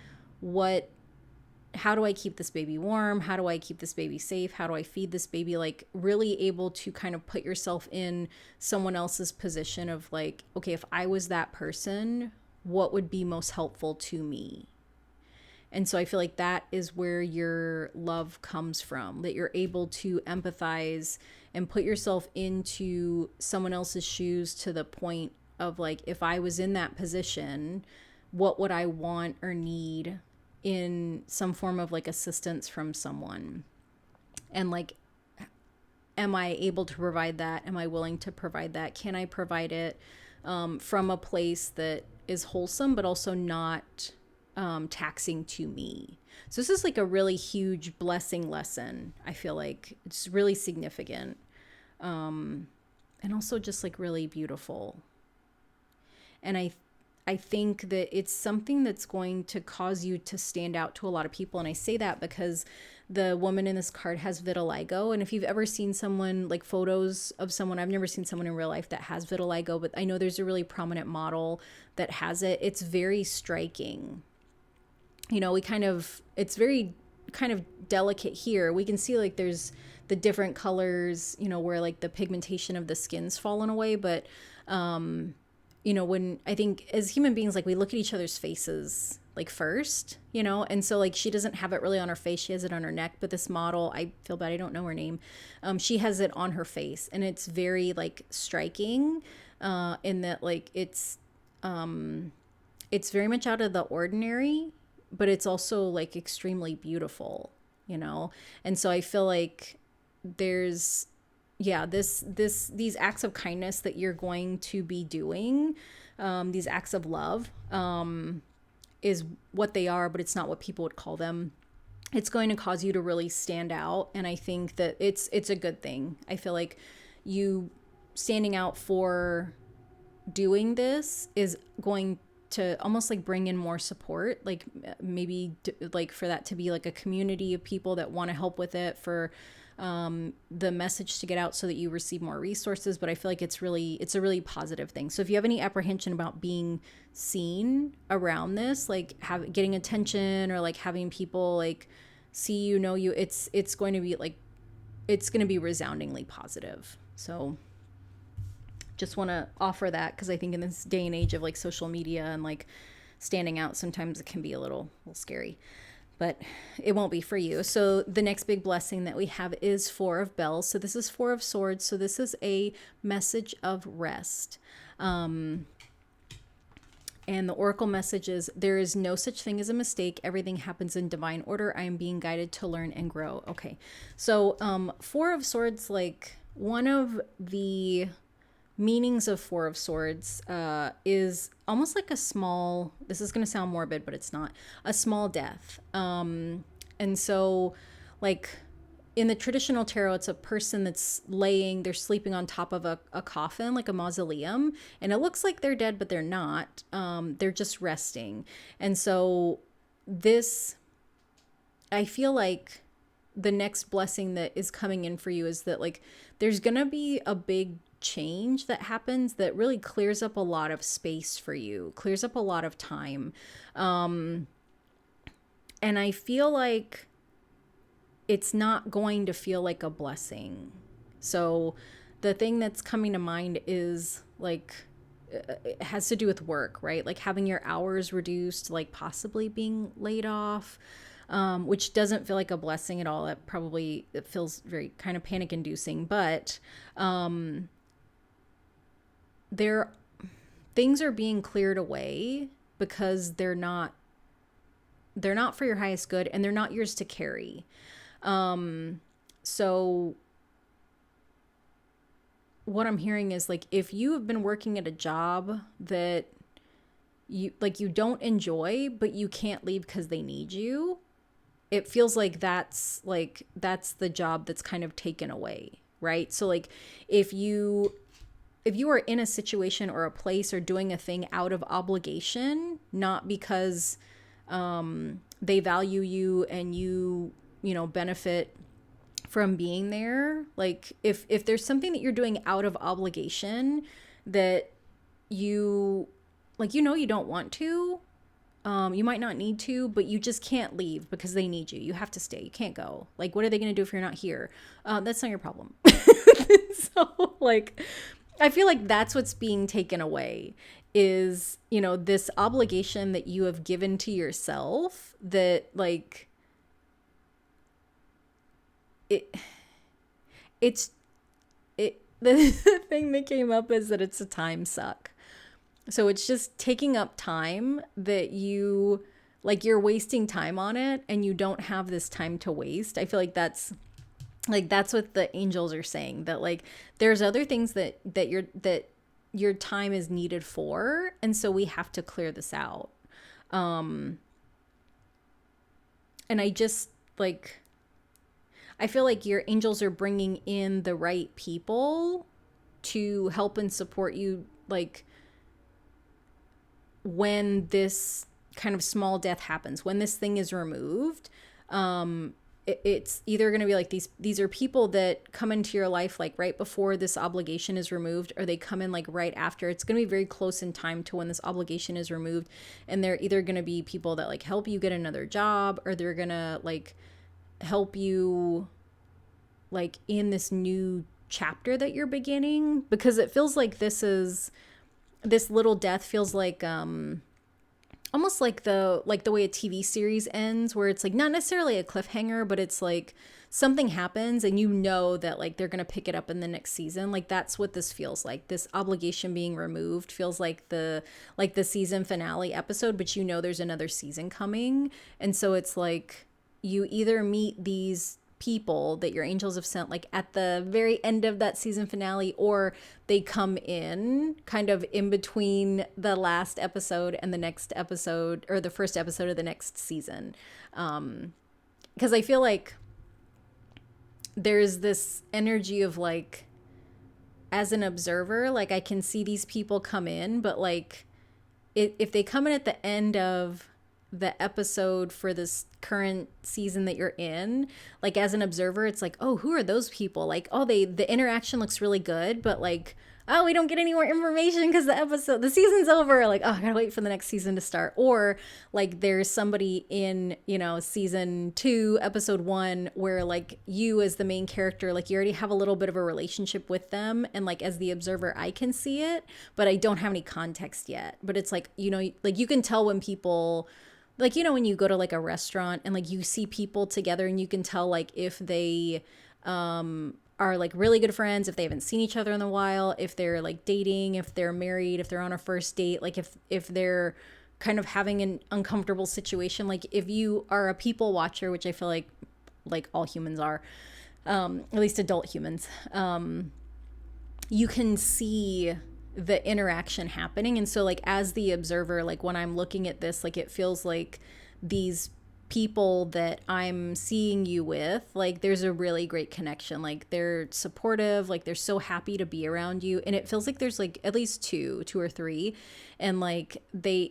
how do I keep this baby warm? How do I keep this baby safe? How do I feed this baby? Like really able to kind of put yourself in someone else's position of like, okay, if I was that person, what would be most helpful to me? And so I feel like that is where your love comes from, that you're able to empathize and put yourself into someone else's shoes to the point of like, if I was in that position, what would I want or need in some form of like assistance from someone? And like, am I able to provide that? Am I willing to provide that? Can I provide it from a place that is wholesome, but also not taxing to me? So this is like a really huge blessing lesson. I feel like it's really significant. And also just like really beautiful. And I think that it's something that's going to cause you to stand out to a lot of people. And I say that because the woman in this card has vitiligo. And if you've ever seen someone, like photos of someone, I've never seen someone in real life that has vitiligo, but I know there's a really prominent model that has it. It's very striking. It's very kind of delicate here. We can see like there's the different colors, you know, where like the pigmentation of the skin's fallen away. But, you know, when I think as human beings, like we look at each other's faces like first, you know, and so like she doesn't have it really on her face. She has it on her neck. But this model, I feel bad, I don't know her name. She has it on her face, and it's very like striking in that like it's very much out of the ordinary, but it's also like extremely beautiful, you know? And so I feel like there's, yeah, these acts of kindness that you're going to be doing, these acts of love, is what they are, but it's not what people would call them. It's going to cause you to really stand out. And I think that it's a good thing. I feel like you standing out for doing this is going to almost like bring in more support, like maybe like for that to be like a community of people that want to help with it, for the message to get out so that you receive more resources. But I feel like it's a really positive thing. So if you have any apprehension about being seen around this, like getting attention or like having people like see you, know you, it's going to be like, it's going to be resoundingly positive. So just want to offer that, because I think in this day and age of like social media and like standing out, sometimes it can be a little scary, but it won't be for you. So the next big blessing that we have is Four of Bells. So this is Four of Swords. So this is a message of rest. And the oracle message is, there is no such thing as a mistake. Everything happens in divine order. I am being guided to learn and grow. Okay. So Four of Swords, like one of the meanings of Four of Swords is almost like a small, this is going to sound morbid, but it's not, a small death. And so like in the traditional tarot, it's a person that's they're sleeping on top of a coffin, like a mausoleum, and it looks like they're dead, but they're not. They're just resting. And so this, I feel like the next blessing that is coming in for you is that like there's going to be a big change that happens that really clears up a lot of space for you, clears up a lot of time. And I feel like it's not going to feel like a blessing. So the thing that's coming to mind is like, it has to do with work, right? Like having your hours reduced, like possibly being laid off, which doesn't feel like a blessing at all. It feels very kind of panic inducing, but, things are being cleared away because they're not for your highest good, and they're not yours to carry. So what I'm hearing is like, if you have been working at a job that you don't enjoy, but you can't leave because they need you, it feels like that's the job that's kind of taken away, right? So like if you are in a situation or a place or doing a thing out of obligation, not because they value you and you benefit from being there, like if there's something that you're doing out of obligation that you you don't want to, you might not need to, but you just can't leave because they need you. You have to stay. You can't go. Like, what are they going to do if you're not here? That's not your problem. So like, I feel like that's what's being taken away is, this obligation that you have given to yourself, that like the thing that came up is that it's a time suck. So it's just taking up time that you're wasting time on it, and you don't have this time to waste. I feel like that's what the angels are saying, that like there's other things that your time is needed for, and so we have to clear this out. And I just I feel like your angels are bringing in the right people to help and support you, like when this kind of small death happens, when this thing is removed. It's either going to be like these are people that come into your life like right before this obligation is removed, or they come in like right after. It's going to be very close in time to when this obligation is removed, and they're either going to be people that like help you get another job, or they're going to like help you like in this new chapter that you're beginning, because it feels like this little death feels like almost like the way a TV series ends, where it's like not necessarily a cliffhanger, but it's like something happens and you know that like they're going to pick it up in the next season. Like that's what this feels like. This obligation being removed feels like the season finale episode, but you know there's another season coming. And so it's like you either meet these people that your angels have sent like at the very end of that season finale, or they come in kind of in between the last episode and the next episode, or the first episode of the next season. Because I feel like there's this energy of like, as an observer, like I can see these people come in, but like if they come in at the end of the episode for this current season that you're in, like as an observer, it's like, oh, who are those people? Like, oh, the interaction looks really good, but like, oh, we don't get any more information because the season's over. Like, oh, I gotta wait for the next season to start. Or like there's somebody in, season 2, episode 1, where like you as the main character, like you already have a little bit of a relationship with them. And like as the observer, I can see it, but I don't have any context yet. But it's like, like you can tell when people, like, when you go to like a restaurant and like you see people together and you can tell like if they are like really good friends, if they haven't seen each other in a while, if they're like dating, if they're married, if they're on a first date, like if they're kind of having an uncomfortable situation. Like if you are a people watcher, which I feel like all humans are, at least adult humans, you can see the interaction happening. And so like as the observer, like when I'm looking at this, like it feels like these people that I'm seeing you with, like there's a really great connection. Like they're supportive, like they're so happy to be around you. And it feels like there's like at least two or three, and like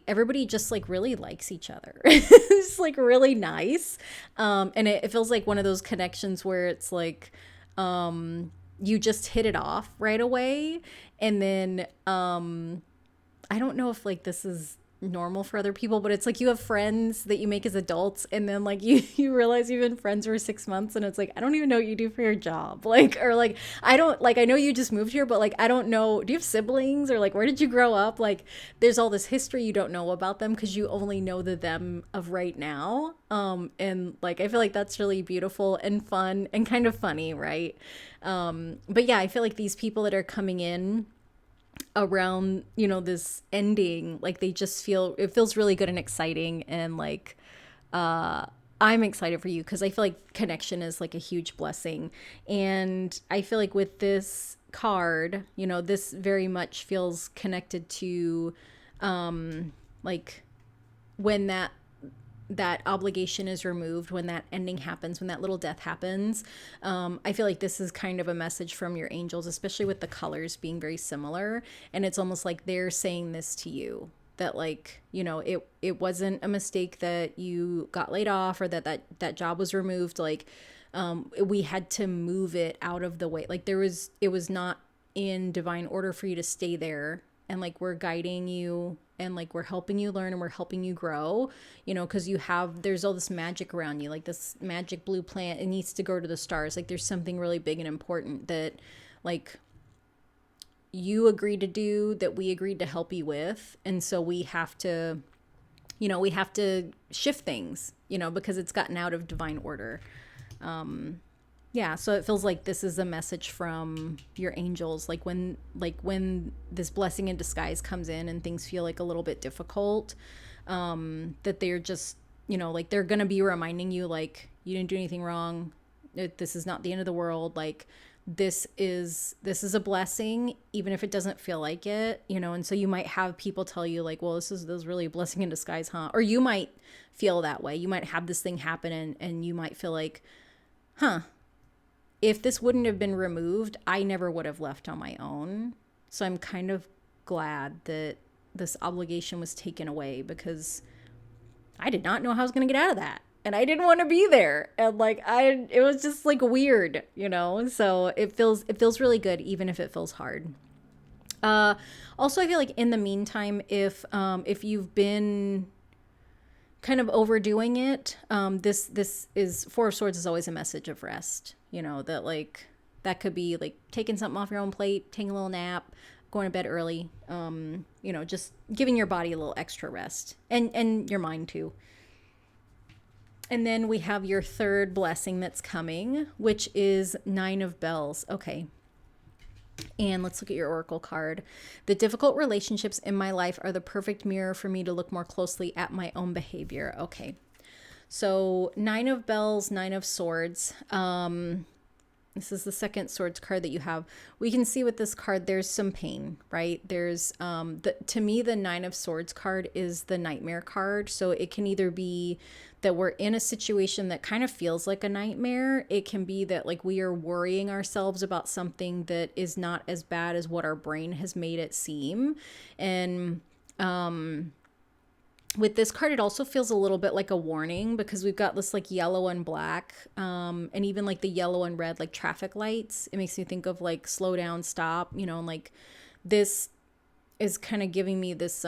everybody just like really likes each other. It's like really nice. And it feels like one of those connections where it's like you just hit it off right away. And then I don't know if like this is normal for other people, but it's like you have friends that you make as adults, and then like you realize you've been friends for 6 months, and it's like, I don't even know what you do for your job. Like, or like, I know you just moved here, but like, I don't know, do you have siblings, or like, where did you grow up? Like there's all this history you don't know about them because you only know them of right now. And like, I feel like that's really beautiful and fun and kind of funny, right? But yeah, I feel like these people that are coming in around this ending, like it feels really good and exciting. And like I'm excited for you because I feel like connection is like a huge blessing. And I feel like with this card, this very much feels connected to like when that obligation is removed, when that ending happens, when that little death happens. I feel like this is kind of a message from your angels, especially with the colors being very similar. And it's almost like they're saying this to you, that like, it wasn't a mistake that you got laid off, or that job was removed. Like, we had to move it out of the way. Like it was not in divine order for you to stay there. And like, we're guiding you, and like we're helping you learn, and we're helping you grow, because there's all this magic around you, like this magic blue plant. It needs to go to the stars. Like there's something really big and important that like you agreed to do, that we agreed to help you with. And so we have to shift things, because it's gotten out of divine order. Yeah, so it feels like this is a message from your angels, like when this blessing in disguise comes in and things feel like a little bit difficult, that they're just, like they're going to be reminding you, like, you didn't do anything wrong. This is not the end of the world. Like this is a blessing, even if it doesn't feel like it, and so you might have people tell you like, well, this is really a blessing in disguise, huh? Or you might feel that way. You might have this thing happen and you might feel like, huh, if this wouldn't have been removed, I never would have left on my own. So I'm kind of glad that this obligation was taken away, because I did not know how I was going to get out of that. And I didn't want to be there. And like, it was just like weird, so it feels really good, even if it feels hard. Also, I feel like in the meantime, if you've been kind of overdoing it. This is Four of Swords is always a message of rest. You know, that like that could be like taking something off your own plate, taking a little nap, going to bed early. You know, just giving your body a little extra rest, and your mind too. And then we have your third blessing that's coming, which is Nine of Bells. Okay. And let's look at your oracle card. The difficult relationships in my life are the perfect mirror for me to look more closely at my own behavior. Okay. So Nine of Bells, Nine of Swords. This is the second swords card that you have. We can see with this card, there's some pain, right? There's, to me, the Nine of Swords card is the nightmare card. So it can either be that we're in a situation that kind of feels like a nightmare. It can be that like we are worrying ourselves about something that is not as bad as what our brain has made it seem. And, with this card, it also feels a little bit like a warning because we've got this like yellow and black, and even like the yellow and red, like traffic lights. It makes me think of like slow down, stop, you know, and like this is kind of giving me this,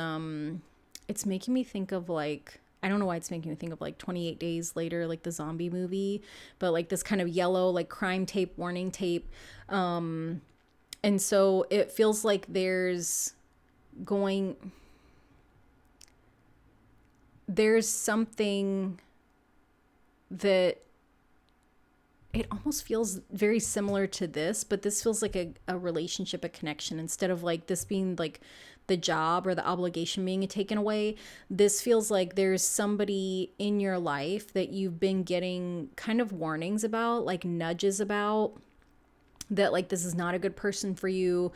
it's making me think of like, I don't know why it's making me think of like 28 Days Later, like the zombie movie, but like this kind of yellow, like crime tape, warning tape. And so it feels like there's something that it almost feels very similar to this, but this feels like a relationship, a connection, instead of like this being like the job or the obligation being taken away. This feels like there's somebody in your life that you've been getting kind of warnings about, like nudges about, that like this is not a good person for you.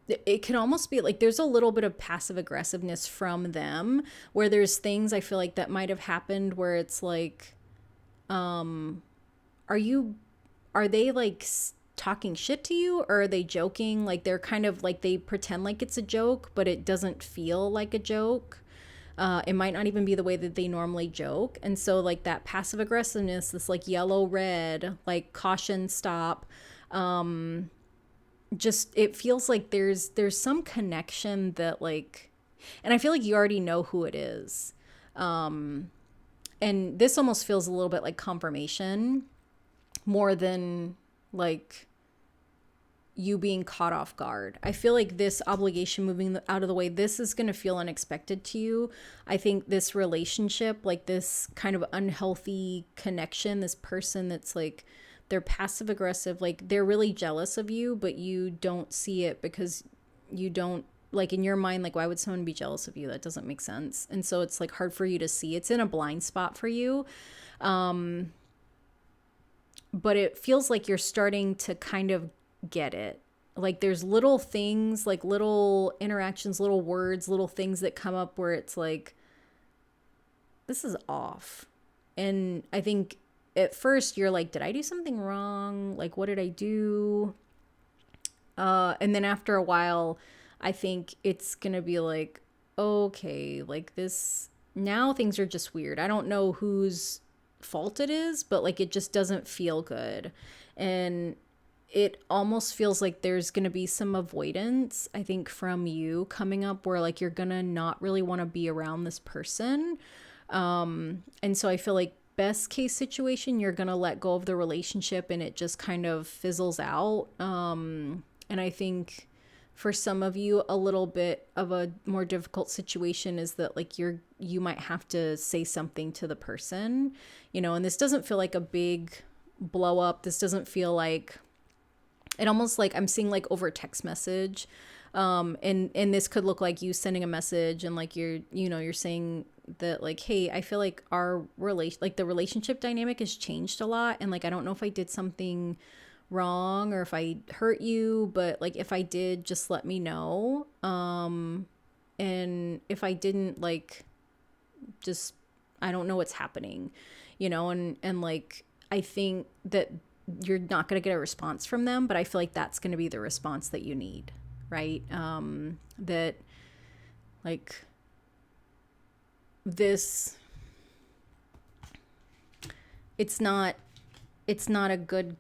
It can almost be like there's a little bit of passive aggressiveness from them, where there's things I feel like that might have happened where it's like, are they like talking shit to you, or are they joking? Like they're kind of like, they pretend like it's a joke, but it doesn't feel like a joke. It might not even be the way that they normally joke. And so like that passive aggressiveness, this like yellow, red, like caution, stop, just it feels like there's some connection that like, and I feel like you already know who it is, and this almost feels a little bit like confirmation more than like you being caught off guard. I feel like this obligation moving out of the way, this is going to feel unexpected to you. I think this relationship, like this kind of unhealthy connection, this person that's like, they're passive aggressive, like they're really jealous of you, but you don't see it because you don't, like in your mind, like why would someone be jealous of you? That doesn't make sense. And so it's like hard for you to see. It's in a blind spot for you. But it feels like you're starting to kind of get it. Like there's little things, like little interactions, little words, little things that come up where it's like, this is off. And I think at first you're like, did I do something wrong? Like, what did I do? And then after a while, I think it's going to be like, okay, like this, now things are just weird. I don't know whose fault it is, but like, it just doesn't feel good. And it almost feels like there's going to be some avoidance, I think, from you coming up where like, you're going to not really want to be around this person. And so I feel like best case situation, you're going to let go of the relationship and it just kind of fizzles out. And I think for some of you, a little bit of a more difficult situation is that like you might have to say something to the person, you know, and this doesn't feel like a big blow up. This doesn't feel like, it almost like I'm seeing like over text message. And this could look like you sending a message and like you're saying that like, hey, I feel like the relationship dynamic has changed a lot. And like, I don't know if I did something wrong or if I hurt you, but like, if I did, just let me know. And if I didn't, like, just, I don't know what's happening, you know, and like, I think that you're not going to get a response from them, but I feel like that's going to be the response that you need. Right. That like this, it's not a good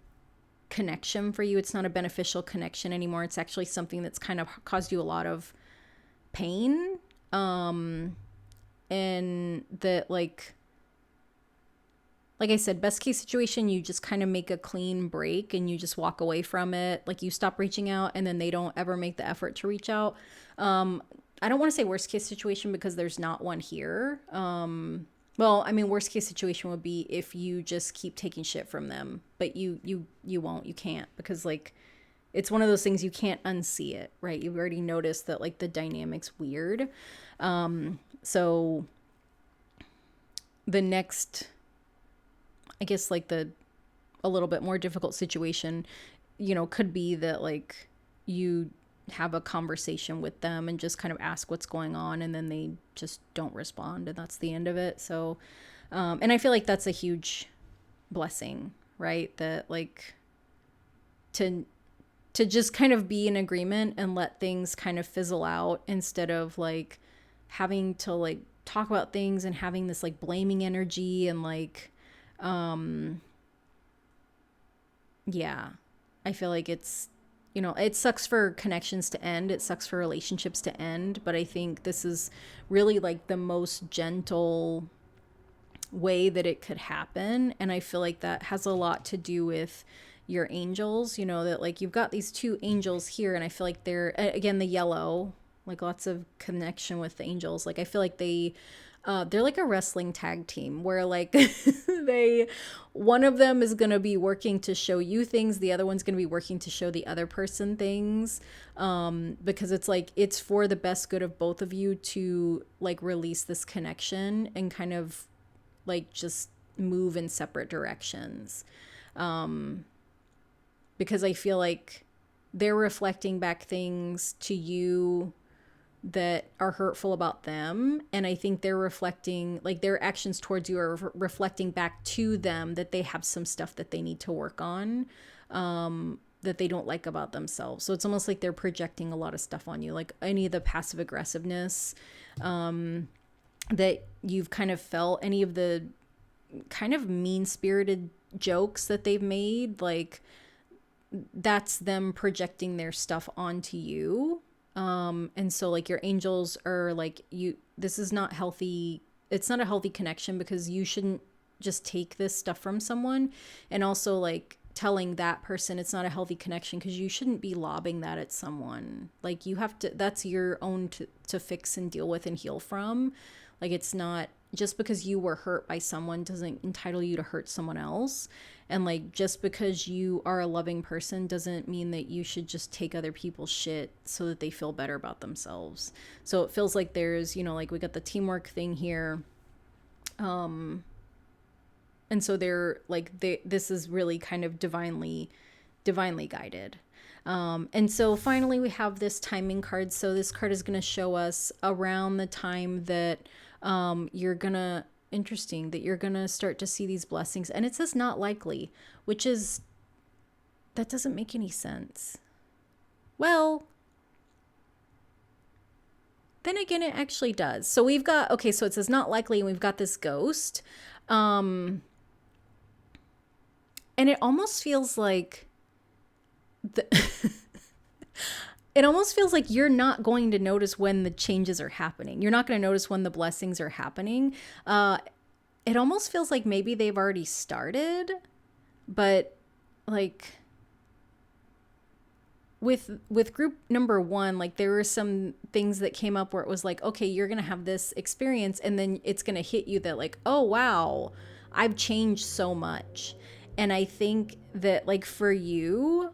connection for you. It's not a beneficial connection anymore. It's actually something that's kind of caused you a lot of pain. and that like I said, best case situation, you just kind of make a clean break and you just walk away from it. Like you stop reaching out and then they don't ever make the effort to reach out. I don't want to say worst case situation because there's not one here. Well, I mean, worst case situation would be if you just keep taking shit from them, but you won't, you can't, because like it's one of those things you can't unsee it, right? You've already noticed that like the dynamic's weird. So the next, I guess like a little bit more difficult situation, could be that like you have a conversation with them and just kind of ask what's going on, and then they just don't respond, and that's the end of it. So, and I feel like that's a huge blessing, right? That like to just kind of be in agreement and let things kind of fizzle out instead of like having to like talk about things and having this like blaming energy and like, yeah, I feel like it's, it sucks for connections to end. It sucks for relationships to end. But I think this is really like the most gentle way that it could happen. And I feel like that has a lot to do with your angels, that like you've got these two angels here. And I feel like they're, again, the yellow, like lots of connection with the angels. Like I feel like they're like a wrestling tag team where like one of them is going to be working to show you things. The other one's going to be working to show the other person things. Because it's like, it's for the best good of both of you to like release this connection and kind of like just move in separate directions. Because I feel like they're reflecting back things to you that are hurtful about them, and I think they're reflecting, like their actions towards you are reflecting back to them that they have some stuff that they need to work on, that they don't like about themselves. So it's almost like they're projecting a lot of stuff on you, like any of the passive aggressiveness that you've kind of felt, any of the kind of mean-spirited jokes that they've made, like that's them projecting their stuff onto you. And so like your angels are like, this is not healthy. It's not a healthy connection, because you shouldn't just take this stuff from someone. And also like telling that person it's not a healthy connection, because you shouldn't be lobbing that at someone. Like you have to, that's your own to fix and deal with and heal from. Like it's not, just because you were hurt by someone doesn't entitle you to hurt someone else. And like, just because you are a loving person doesn't mean that you should just take other people's shit so that they feel better about themselves. So it feels like there's, like we got the teamwork thing here. And so they're like, this is really kind of divinely guided. And so finally we have this timing card. So this card is going to show us around the time that, you're gonna start to see these blessings. And it says not likely, that doesn't make any sense. Well, then again, it actually does. So we've got, okay, so it says not likely, and we've got this ghost. And it almost feels like it almost feels like you're not going to notice when the changes are happening. You're not going to notice when the blessings are happening. It almost feels like maybe they've already started, but like with group number 1, like there were some things that came up where it was like, okay, you're going to have this experience, and then it's going to hit you that like, oh, wow, I've changed so much. And I think that like for you,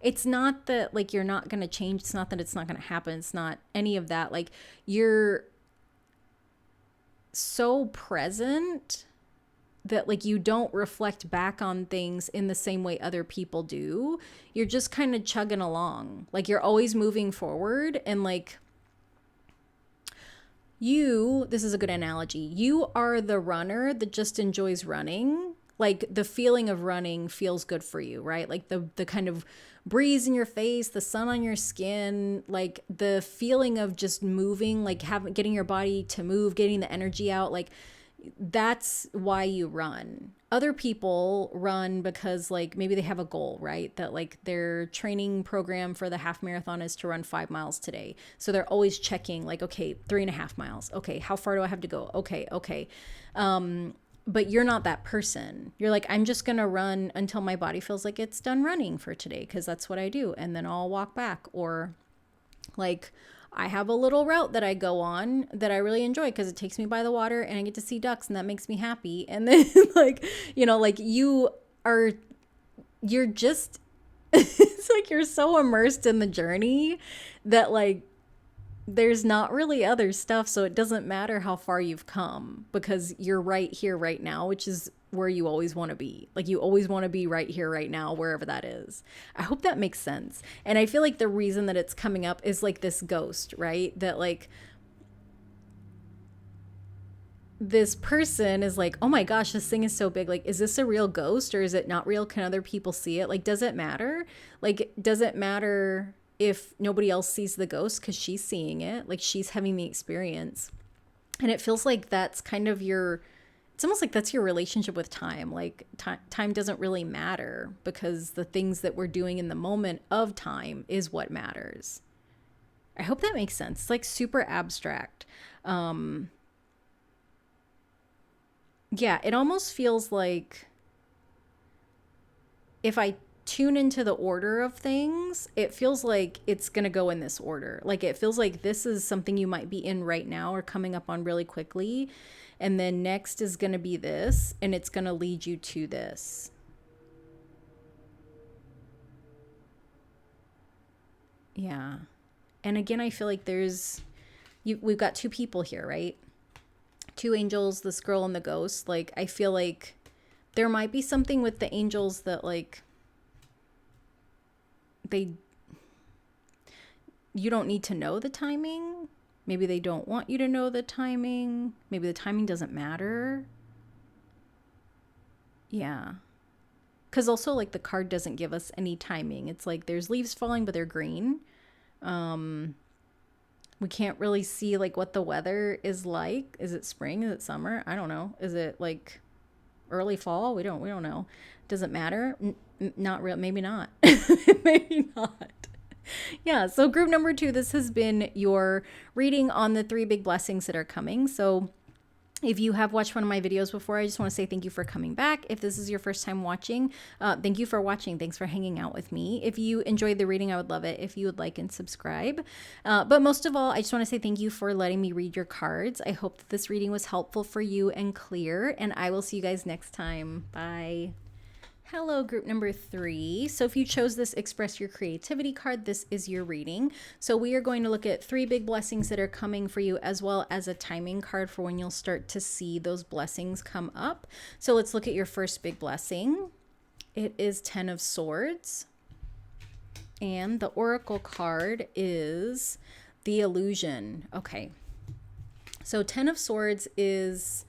it's not that like you're not going to change. It's not that it's not going to happen. It's not any of that. Like you're so present that like you don't reflect back on things in the same way other people do. You're just kind of chugging along. Like you're always moving forward, and like this is a good analogy. You are the runner that just enjoys running. Like the feeling of running feels good for you, right? Like the kind of breeze in your face, the sun on your skin, like the feeling of just moving, like getting your body to move, getting the energy out. Like that's why you run. Other people run because like maybe they have a goal, right? That like their training program for the half marathon is to run 5 miles today. So they're always checking like, okay, 3.5 miles. Okay, how far do I have to go? Okay. But you're not that person. You're like, I'm just going to run until my body feels like it's done running for today because that's what I do. And then I'll walk back. Or like, I have a little route that I go on that I really enjoy because it takes me by the water and I get to see ducks and that makes me happy. And then like, like you're just, it's like you're so immersed in the journey that like there's not really other stuff. So it doesn't matter how far you've come because you're right here, right now, which is where you always want to be. Like you always want to be right here, right now, wherever that is. I hope that makes sense. And I feel like the reason that it's coming up is like this ghost, right? That like this person is like, oh my gosh, this thing is so big. Like, is this a real ghost or is it not real? Can other people see it? Like, does it matter? Like, does it matter if nobody else sees the ghost because she's seeing it? Like, she's having the experience. And it feels like that's kind of it's almost like that's your relationship with time. Like, time doesn't really matter because the things that we're doing in the moment of time is what matters. I hope that makes sense. It's like super abstract. Yeah, it almost feels like if I tune into the order of things, it feels like it's going to go in this order. Like it feels like this is something you might be in right now or coming up on really quickly. And then next is going to be this, and it's going to lead you to this. Yeah. And again, I feel like we've got two people here, right? Two angels, this girl and the ghost. Like, I feel like there might be something with the angels that like you don't need to know the timing. Maybe they don't want you to know the timing. Maybe the timing doesn't matter. Yeah. Because also like the card doesn't give us any timing. It's like there's leaves falling, but they're green. We can't really see like what the weather is like. Is it spring? Is it summer? I don't know. Is it like early fall? We don't know. Doesn't matter. Not real. Maybe not. Maybe not. Yeah. So group number 2, this has been your reading on the 3 big blessings that are coming. So if you have watched one of my videos before, I just want to say thank you for coming back. If this is your first time watching, thank you for watching. Thanks for hanging out with me. If you enjoyed the reading, I would love it if you would like and subscribe. But most of all, I just want to say thank you for letting me read your cards. I hope that this reading was helpful for you and clear, and I will see you guys next time. Bye. Hello, group number 3. So if you chose this Express Your Creativity card, this is your reading. So we are going to look at 3 big blessings that are coming for you, as well as a timing card for when you'll start to see those blessings come up. So let's look at your first big blessing. It is 10 of Swords. And the Oracle card is the Illusion. Okay. So 10 of Swords is,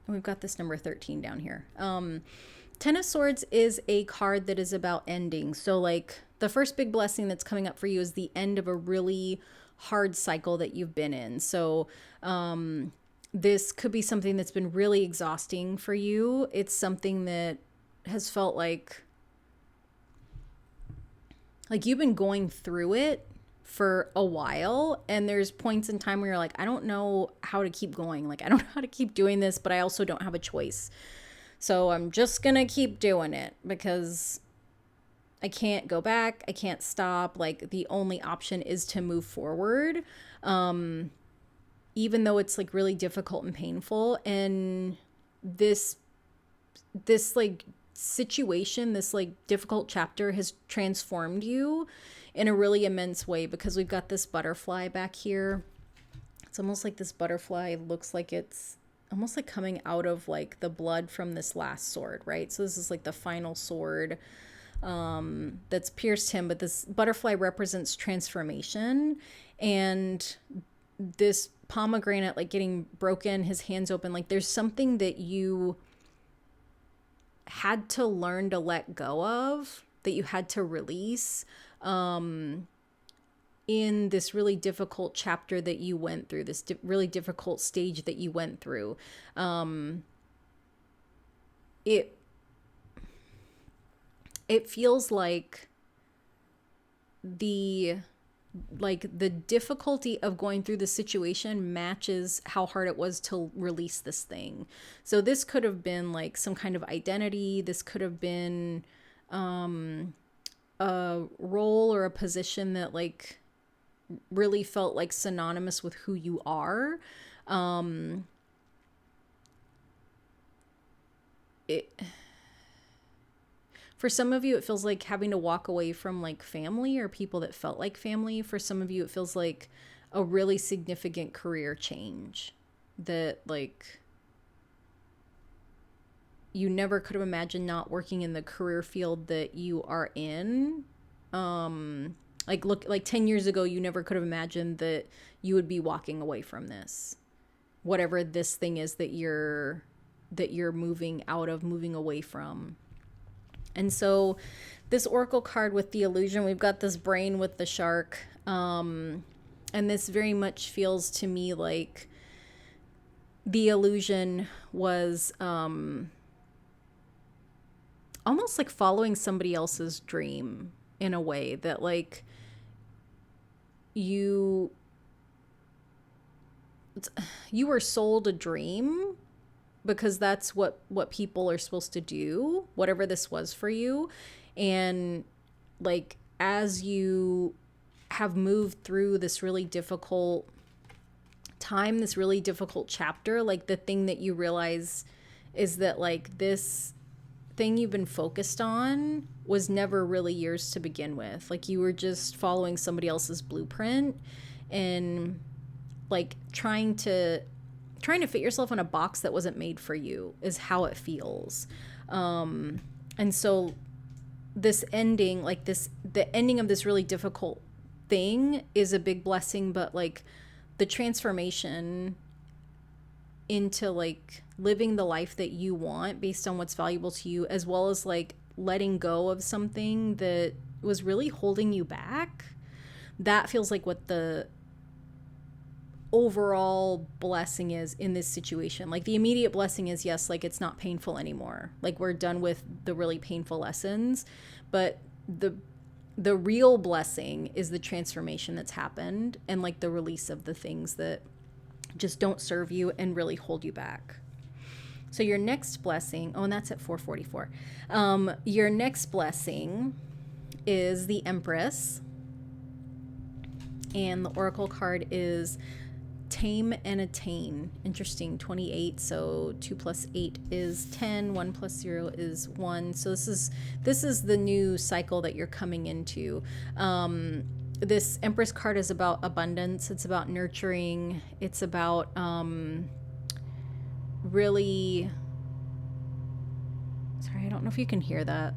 we've got this number 13 down here. 10 of Swords is a card that is about ending. So like the first big blessing that's coming up for you is the end of a really hard cycle that you've been in. So this could be something that's been really exhausting for you. It's something that has felt like you've been going through it for a while, and there's points in time where you're like, I don't know how to keep going. Like, I don't know how to keep doing this, but I also don't have a choice. So I'm just going to keep doing it because I can't go back. I can't stop. Like, the only option is to move forward. Even though it's like really difficult and painful. And this like situation, this like difficult chapter has transformed you in a really immense way, because we've got this butterfly back here. It's almost like this butterfly looks like it's almost like coming out of like the blood from this last sword, right? So this is like the final sword that's pierced him, but this butterfly represents transformation. And this pomegranate like getting broken, his hands open, like there's something that you had to learn to let go of, that you had to release. in this really difficult chapter that you went through, this really difficult stage that you went through. It feels like the difficulty of going through the situation matches how hard it was to release this thing. So this could have been like some kind of identity. This could have been a role or a position that like really felt like synonymous with who you are. For some of you, it feels like having to walk away from like family or people that felt like family. For some of you, it feels like a really significant career change that like you never could have imagined not working in the career field that you are in. Like 10 years ago, you never could have imagined that you would be walking away from this, whatever this thing is that you're moving out of, moving away from. And so this oracle card with the illusion, we've got this brain with the shark. And this very much feels to me like the illusion was almost like following somebody else's dream in a way that like you were sold a dream because that's what people are supposed to do, whatever this was for you. And like, as you have moved through this really difficult time, this really difficult chapter, like the thing that you realize is that like this thing you've been focused on was never really yours to begin with. Like you were just following somebody else's blueprint and like trying to fit yourself in a box that wasn't made for you is how it feels. And so this ending, like the ending of this really difficult thing is a big blessing, but like the transformation into like living the life that you want based on what's valuable to you, as well as like letting go of something that was really holding you back, that feels like what the overall blessing is in this situation. Like the immediate blessing is, yes, like it's not painful anymore. Like we're done with the really painful lessons, but the real blessing is the transformation that's happened and like the release of the things that just don't serve you and really hold you back. So your next blessing, and that's at 444. Your next blessing is the Empress, and the oracle card is Tame and Attain. Interesting. 28. So 2 + 8 is 10. 1 + 0 is 1. So this is the new cycle that you're coming into. This Empress card is about abundance. It's about nurturing. It's about really. Sorry, I don't know if you can hear that.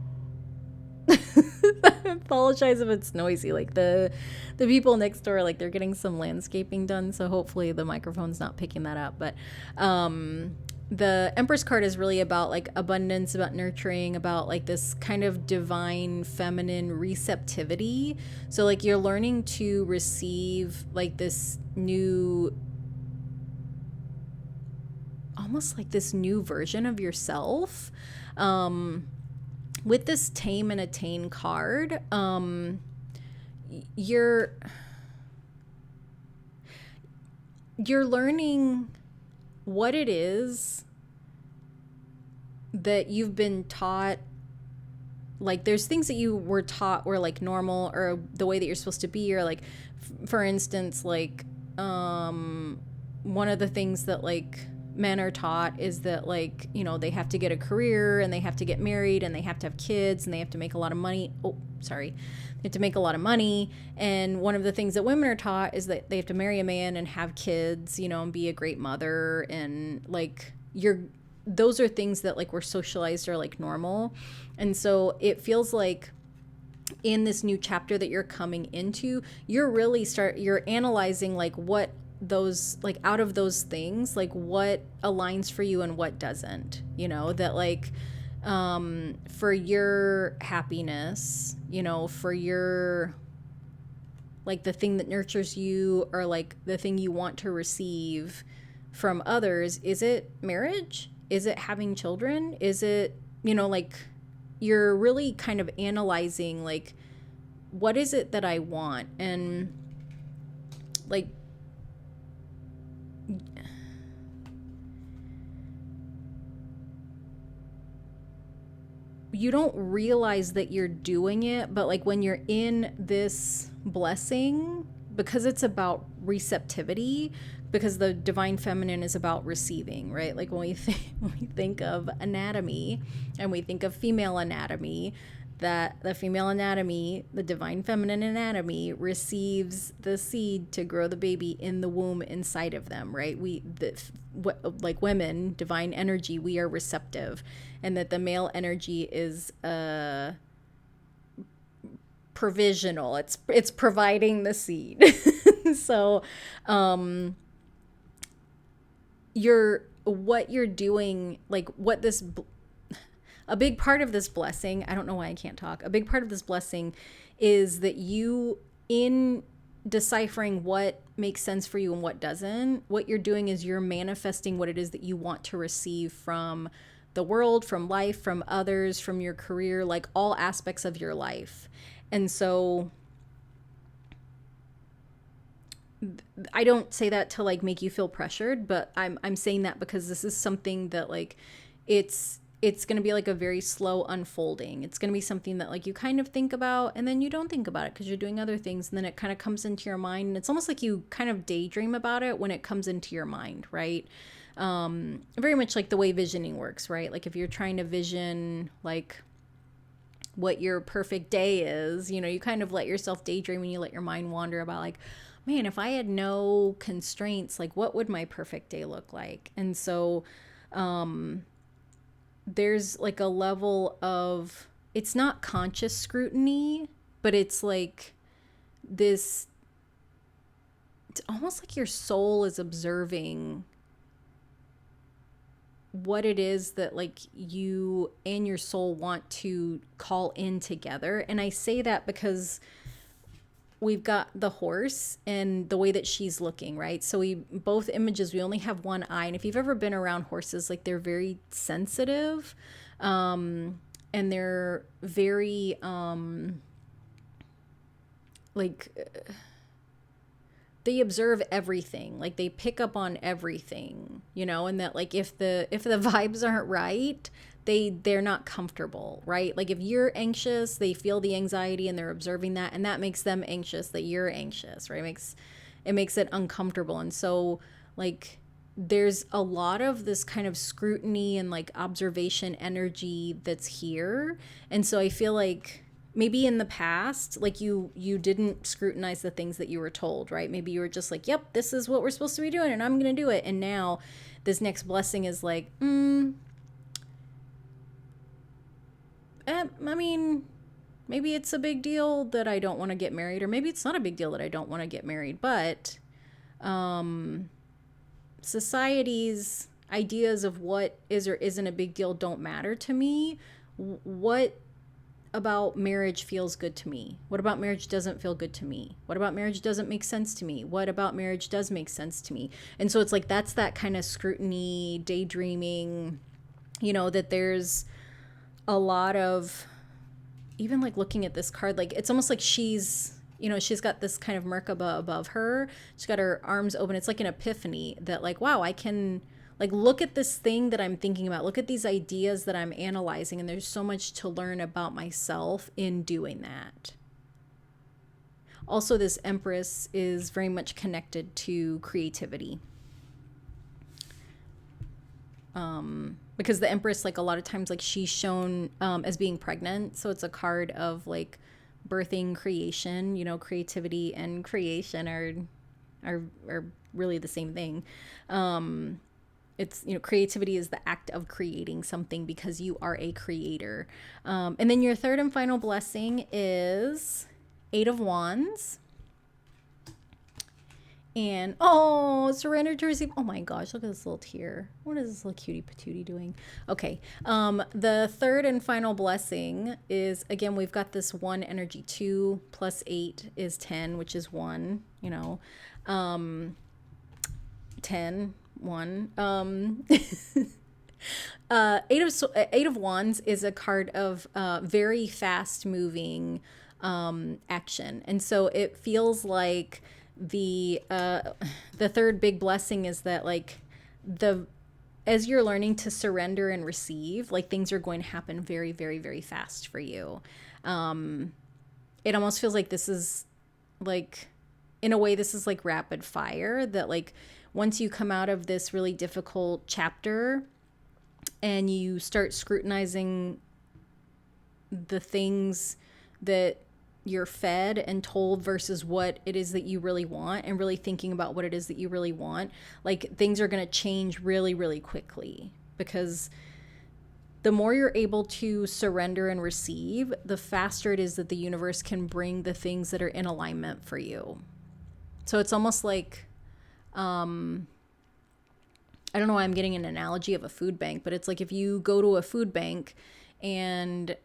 I apologize if it's noisy. Like the people next door, like they're getting some landscaping done, so hopefully the microphone's not picking that up. But the Empress card is really about like abundance, about nurturing, about like this kind of divine feminine receptivity. So like you're learning to receive like this new, almost like this new version of yourself. With this Tame and Attain card, you're learning what it is that you've been taught. Like there's things that you were taught were like normal or the way that you're supposed to be, or like for instance, like one of the things that like men are taught is that like, you know, they have to get a career and they have to get married and they have to have kids and they have to make a lot of money. They have to make a lot of money. And one of the things that women are taught is that they have to marry a man and have kids, you know, and be a great mother. And like those are things that like were socialized or like normal. And so it feels like in this new chapter that you're coming into, you're analyzing like what those, like out of those things, like what aligns for you and what doesn't, you know, that like for your happiness, you know, for your like the thing that nurtures you, or like the thing you want to receive from others? Is it marriage? Is it having children? Is it, like, you're really kind of analyzing, like, what is it that I want? And like, you don't realize that you're doing it, but like when you're in this blessing, because it's about receptivity, because the divine feminine is about receiving, right? Like when we think of anatomy and we think of female anatomy, that the female anatomy, the divine feminine anatomy, receives the seed to grow the baby in the womb inside of them, right? Like women, divine energy, we are receptive, and that the male energy is provisional. It's providing the seed. So, what you're doing, like what this. A big part of this blessing, I don't know why I can't talk. A big part of this blessing is that you, in deciphering what makes sense for you and what doesn't, what you're doing is you're manifesting what it is that you want to receive from the world, from life, from others, from your career, like all aspects of your life. And so I don't say that to like make you feel pressured, but I'm saying that because this is something that like it's going to be like a very slow unfolding. It's going to be something that like you kind of think about and then you don't think about it because you're doing other things, and then it kind of comes into your mind, and it's almost like you kind of daydream about it when it comes into your mind, right? Very much like the way visioning works, right? Like if you're trying to vision like what your perfect day is, you kind of let yourself daydream and you let your mind wander about like, man, if I had no constraints, like what would my perfect day look like? And so, there's like a level of, it's not conscious scrutiny, but it's like this, it's almost like your soul is observing what it is that like you and your soul want to call in together. And I say that because we've got the horse and the way that she's looking, right? So both images, we only have one eye. And if you've ever been around horses, like they're very sensitive, and they're very, they observe everything. Like they pick up on everything, and that like if the vibes aren't right, they're not comfortable, right? Like if you're anxious, they feel the anxiety and they're observing that, and that makes them anxious that you're anxious, right? It makes it uncomfortable. And so like there's a lot of this kind of scrutiny and like observation energy that's here. And so I feel like maybe in the past, like you didn't scrutinize the things that you were told, right? Maybe you were just like, yep, this is what we're supposed to be doing and I'm going to do it. And now this next blessing is like, I mean, maybe it's a big deal that I don't want to get married, or maybe it's not a big deal that I don't want to get married, but society's ideas of what is or isn't a big deal don't matter to me. What about marriage feels good to me? What about marriage doesn't feel good to me? What about marriage doesn't make sense to me? What about marriage does make sense to me? And so it's like that's that kind of scrutiny, daydreaming, that there's a lot of, even like looking at this card, like it's almost like she's got this kind of Merkaba above her. She's got her arms open. It's like an epiphany that like, wow, I can like look at this thing that I'm thinking about, look at these ideas that I'm analyzing, and there's so much to learn about myself in doing that. Also, this Empress is very much connected to creativity. Because the Empress, like a lot of times, like she's shown as being pregnant. So it's a card of like birthing creation, creativity and creation are really the same thing. It's, creativity is the act of creating something because you are a creator. And then your third and final blessing is 8 of Wands. And oh, surrender to receive. Oh my gosh, look at this little tear. What is this little cutie patootie doing? Okay. The third and final blessing is, again, we've got this one energy. 2 plus 8 is 10, which is 1, 10, 1. Eight of Wands is a card of very fast moving action. And so it feels like the third big blessing is that, like, as you're learning to surrender and receive, like, things are going to happen very, very, very fast for you. It almost feels like this is, like, in a way, this is like rapid fire, that, like, once you come out of this really difficult chapter and you start scrutinizing the things that you're fed and told versus what it is that you really want, and really thinking about what it is that you really want, like, things are going to change really, really quickly, because the more you're able to surrender and receive, the faster it is that the universe can bring the things that are in alignment for you. So it's almost like, I don't know why I'm getting an analogy of a food bank, but it's like if you go to a food bank and,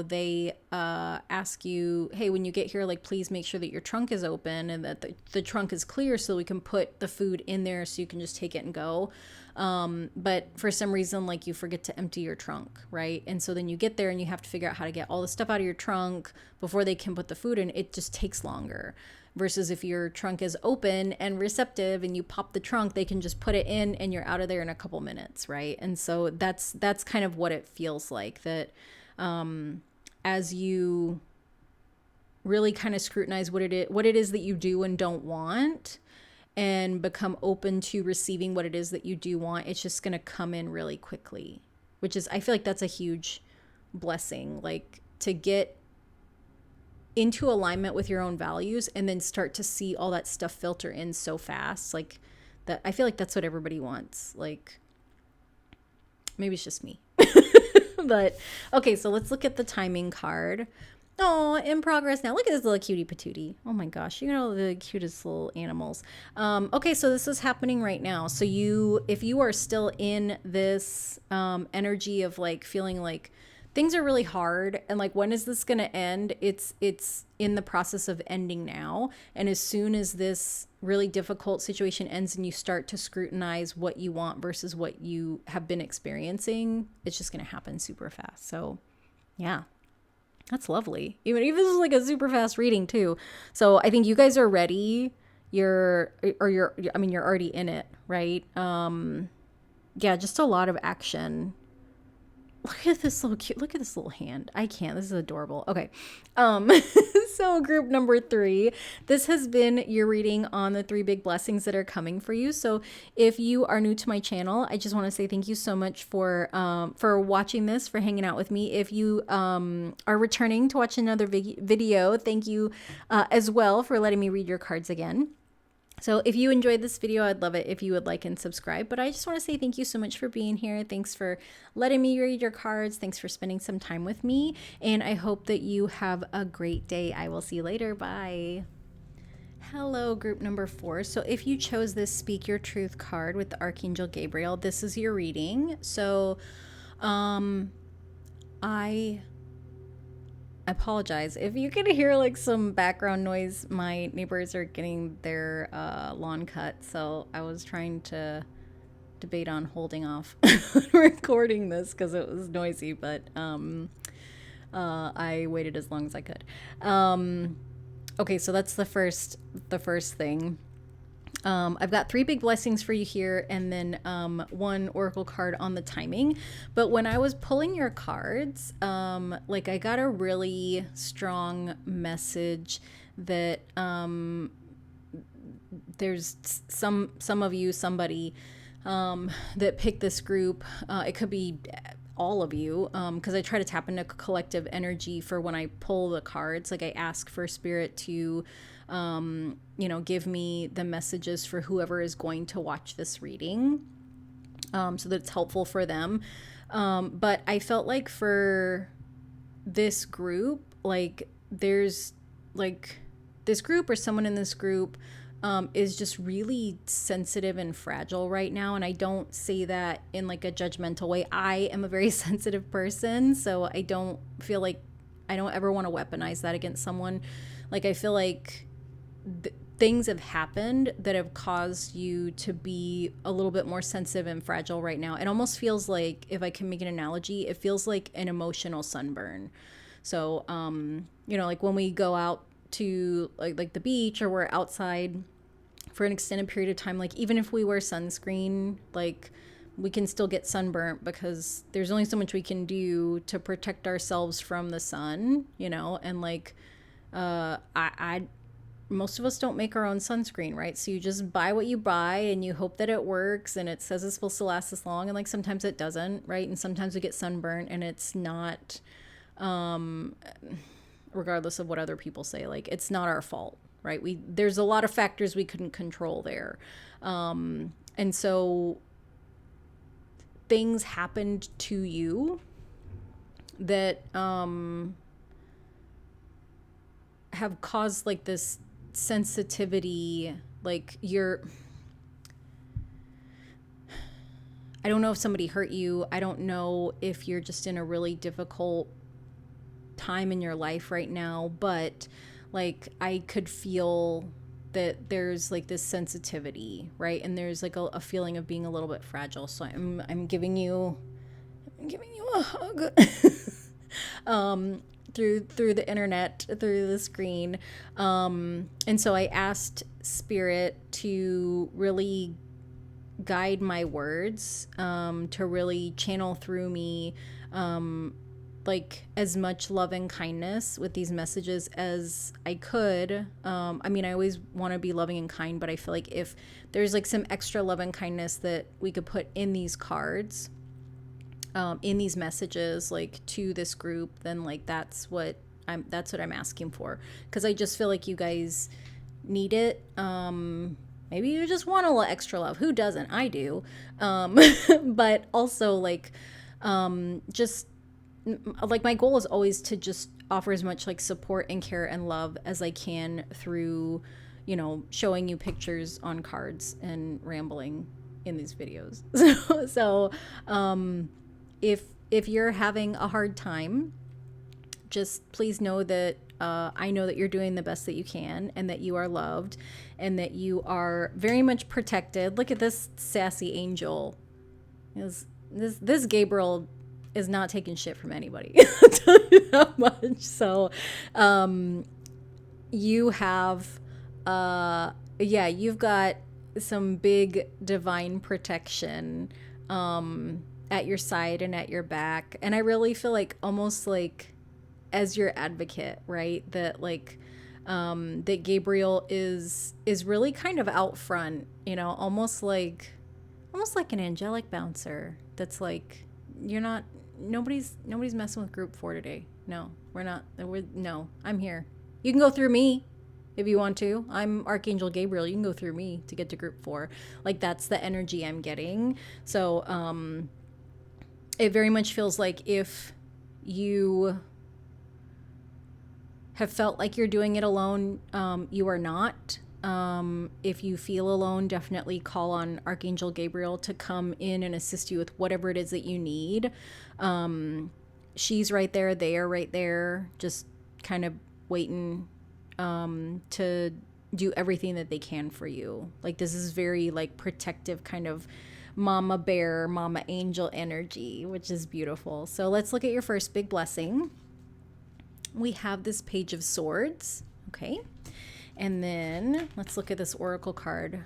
they ask you, hey, when you get here, like, please make sure that your trunk is open and that the trunk is clear so we can put the food in there so you can just take it and go. But for some reason, like, you forget to empty your trunk, right? And so then you get there and you have to figure out how to get all the stuff out of your trunk before they can put the food in. It just takes longer. Versus if your trunk is open and receptive and you pop the trunk, they can just put it in and you're out of there in a couple minutes, right? And so that's kind of what it feels like, that as you really kind of scrutinize what it is that you do and don't want, and become open to receiving what it is that you do want, it's just going to come in really quickly, which is, I feel like that's a huge blessing, like, to get into alignment with your own values and then start to see all that stuff filter in so fast. Like, that, I feel like that's what everybody wants. Like, maybe it's just me. But okay, so let's look at the timing card. Oh, in progress now. Look at this little cutie patootie. Oh my gosh, you know, the cutest little animals. Okay, so this is happening right now. So if you are still in this energy of, like, feeling like things are really hard and, like, when is this going to end? It's in the process of ending now. And as soon as this really difficult situation ends and you start to scrutinize what you want versus what you have been experiencing, it's just going to happen super fast. So yeah, that's lovely. Even if this is like a super fast reading too. So I think you guys are ready. You're already in it, right? Yeah, just a lot of action. Look at this little hand. I can't. This is adorable. Okay. So group number 3, this has been your reading on the 3 big blessings that are coming for you. So if you are new to my channel, I just want to say thank you so much for watching this, for hanging out with me. If you are returning to watch another video, thank you as well for letting me read your cards again. So if you enjoyed this video, I'd love it if you would like and subscribe. But I just want to say thank you so much for being here. Thanks for letting me read your cards. Thanks for spending some time with me. And I hope that you have a great day. I will see you later. Bye. Hello, group number 4. So if you chose this Speak Your Truth card with the Archangel Gabriel, this is your reading. So I apologize if you can hear, like, some background noise. My neighbors are getting their lawn cut, so I was trying to debate on holding off recording this because it was noisy, but I waited as long as I could. Okay, so that's the first thing. I've got 3 big blessings for you here, and then 1 oracle card on the timing. But when I was pulling your cards, like, I got a really strong message that there's some of you, somebody that picked this group. It could be all of you, because I try to tap into collective energy for when I pull the cards. Like, I ask for spirit to give me the messages for whoever is going to watch this reading, so that it's helpful for them. But I felt like for this group, like, there's, like, this group or someone in this group is just really sensitive and fragile right now. And I don't say that in like a judgmental way. I am a very sensitive person, so I don't feel like I don't ever want to weaponize that against someone. Like, I feel like things have happened that have caused you to be a little bit more sensitive and fragile right now. It almost feels like, if I can make an analogy, it feels like an emotional sunburn. So, you know, like when we go out to like the beach, or we're outside for an extended period of time, like even if we wear sunscreen, like we can still get sunburnt, because there's only so much we can do to protect ourselves from the sun, you know. And like I most of us don't make our own sunscreen, right? So you just buy what you buy and you hope that it works, and it says it's supposed to last this long, and like sometimes it doesn't, right? And sometimes we get sunburnt and it's not, regardless of what other people say, like it's not our fault, right? There's a lot of factors we couldn't control there. And so things happened to you that have caused like this sensitivity, like I don't know if somebody hurt you. I don't know if you're just in a really difficult time in your life right now, but like I could feel that there's like this sensitivity, right? And there's like a feeling of being a little bit fragile. So I'm giving you a hug through the internet, through the screen. And so I asked Spirit to really guide my words, to really channel through me, like as much love and kindness with these messages as I could. I mean, I always want to be loving and kind, but I feel like if there's like some extra love and kindness that we could put in these cards, in these messages, like to this group, then like that's what I'm asking for, because I just feel like you guys need it. Maybe you just want a little extra love. Who doesn't? I do. But also like, just like my goal is always to just offer as much like support and care and love as I can through, you know, showing you pictures on cards and rambling in these videos. So if you're having a hard time, just please know that I know that you're doing the best that you can, and that you are loved, and that you are very much protected. Look at this sassy angel. This Gabriel is not taking shit from anybody. I'll tell you that much. So you have you've got some big divine protection at your side and at your back. And I really feel like almost like as your advocate, right? That like that Gabriel is really kind of out front, you know, almost like an angelic bouncer that's like, nobody's messing with group 4 today. No, no, I'm here. You can go through me if you want to. I'm Archangel Gabriel. You can go through me to get to group 4. Like that's the energy I'm getting. So it very much feels like if you have felt like you're doing it alone, you are not. If you feel alone, definitely call on Archangel Gabriel to come in and assist you with whatever it is that you need. She's right there. They are right there, just kind of waiting to do everything that they can for you. Like this is very like protective kind of mama bear, mama angel energy, which is beautiful. So let's look at your first big blessing. We have this Page of Swords. Okay. And then let's look at this oracle card.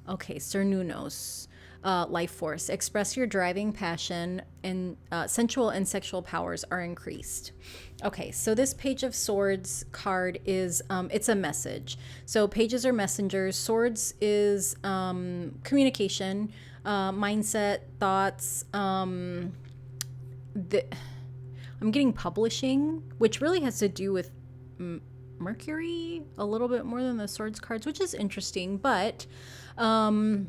Okay, Sir Nunos, life force. Express your driving passion, and sensual and sexual powers are increased. Okay, so this Page of Swords card is, it's a message. So pages are messengers. Swords is communication, mindset, thoughts. I'm getting publishing, which really has to do with Mercury a little bit more than the swords cards, which is interesting. But some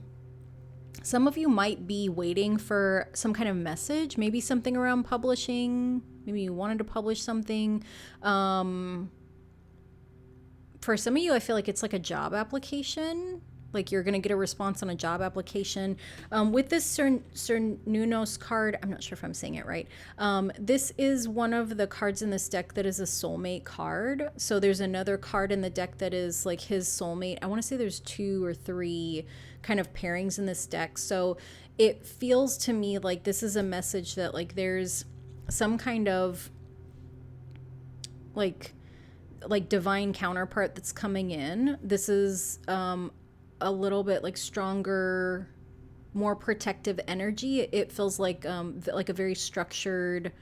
of you might be waiting for some kind of message, maybe something around publishing. Maybe you wanted to publish something. for some of you, I feel like it's like a job application. Like you're going to get a response on a job application. With this Numinous card, I'm not sure if I'm saying it right. This is one of the cards in this deck that is a soulmate card. So there's another card in the deck that is like his soulmate. I want to say there's 2 or 3 kind of pairings in this deck. So it feels to me like this is a message that like there's some kind of like divine counterpart that's coming in. This is a little bit like stronger, more protective energy. It feels like a very structured,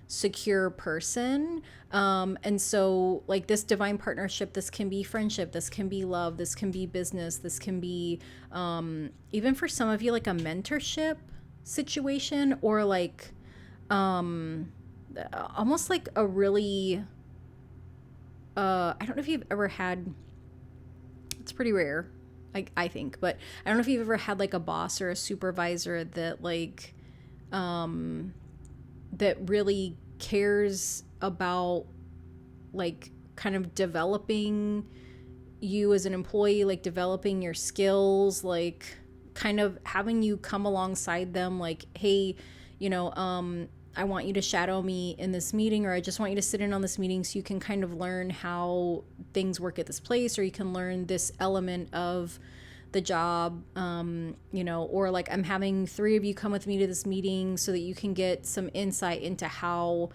secure person. And so like this divine partnership, this can be friendship, this can be love, this can be business, this can be even for some of you like a mentorship situation, or like almost like a really I don't know if you've ever had, it's pretty rare, I think, but I don't know if you've ever had like a boss or a supervisor that like that really cares about like kind of developing you as an employee, like developing your skills, like kind of having you come alongside them, like, hey, you know, I want you to shadow me in this meeting, or I just want you to sit in on this meeting so you can kind of learn how things work at this place, or you can learn this element of the job, you know, or like I'm having 3 of you come with me to this meeting so that you can get some insight into how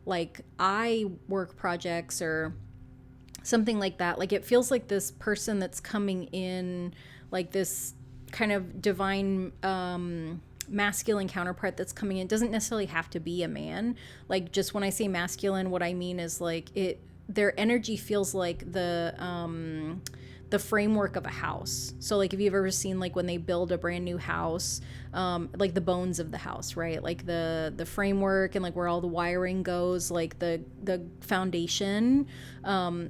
like I work projects or something like that. Like it feels like this person that's coming in, like this kind of divine masculine counterpart that's coming in, doesn't necessarily have to be a man. Like just when I say masculine, what I mean is like their energy feels like the framework of a house. So like if you've ever seen like when they build a brand new house, like the bones of the house, right? Like the framework and like where all the wiring goes, like the foundation.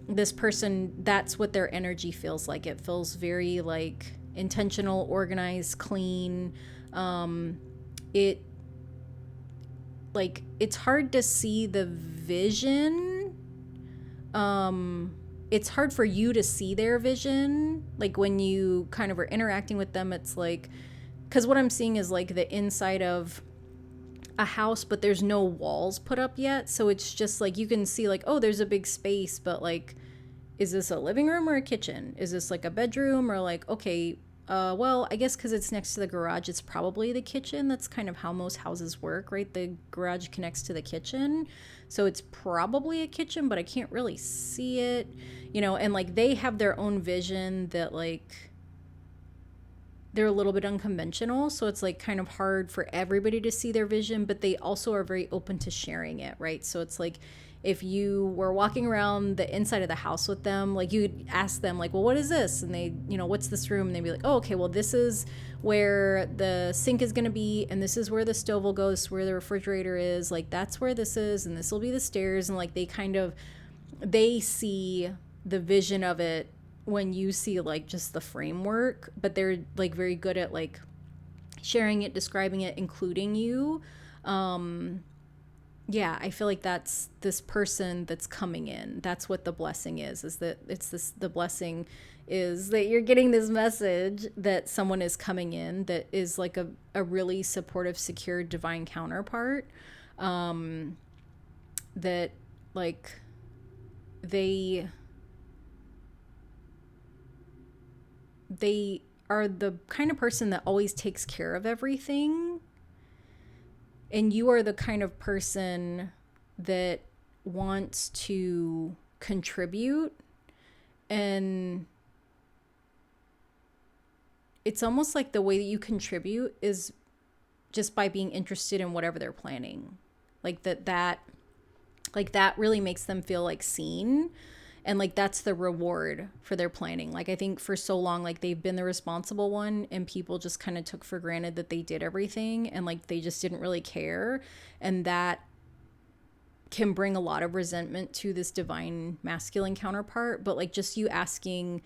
This person, that's what their energy feels like. It feels very like intentional, organized, clean. It like it's hard to see the vision. It's hard for you to see their vision, like when you kind of are interacting with them. It's like, because what I'm seeing is like the inside of a house, but there's no walls put up yet, so it's just like you can see like, oh, there's a big space, but like, is this a living room or a kitchen? Is this like a bedroom? Or like, okay, well, I guess because it's next to the garage, it's probably the kitchen. That's kind of how most houses work, right? The garage connects to the kitchen. So it's probably a kitchen, but I can't really see it, you know, and like they have their own vision that like they're a little bit unconventional. So it's like kind of hard for everybody to see their vision, but they also are very open to sharing it, right? So it's like, if you were walking around the inside of the house with them, like you'd ask them like, well, what is this? And they, you know, what's this room? And they'd be like, oh, okay, well, this is where the sink is going to be. And this is where the stove will go. This is where the refrigerator is. Like, that's where this is. And this will be the stairs. And like, they see the vision of it when you see like just the framework, but they're like very good at like sharing it, describing it, including you. Yeah, I feel like that's this person that's coming in. That's what the blessing is that it's this, the blessing is that you're getting this message that someone is coming in that is like a really supportive, secure, divine counterpart. That like they are the kind of person that always takes care of everything. And you are the kind of person that wants to contribute. And it's almost like the way that you contribute is just by being interested in whatever they're planning. Like that really makes them feel like seen. And like that's the reward for their planning. Like I think for so long, like they've been the responsible one and people just kind of took for granted that they did everything and like they just didn't really care. And that can bring a lot of resentment to this divine masculine counterpart. But like just you asking,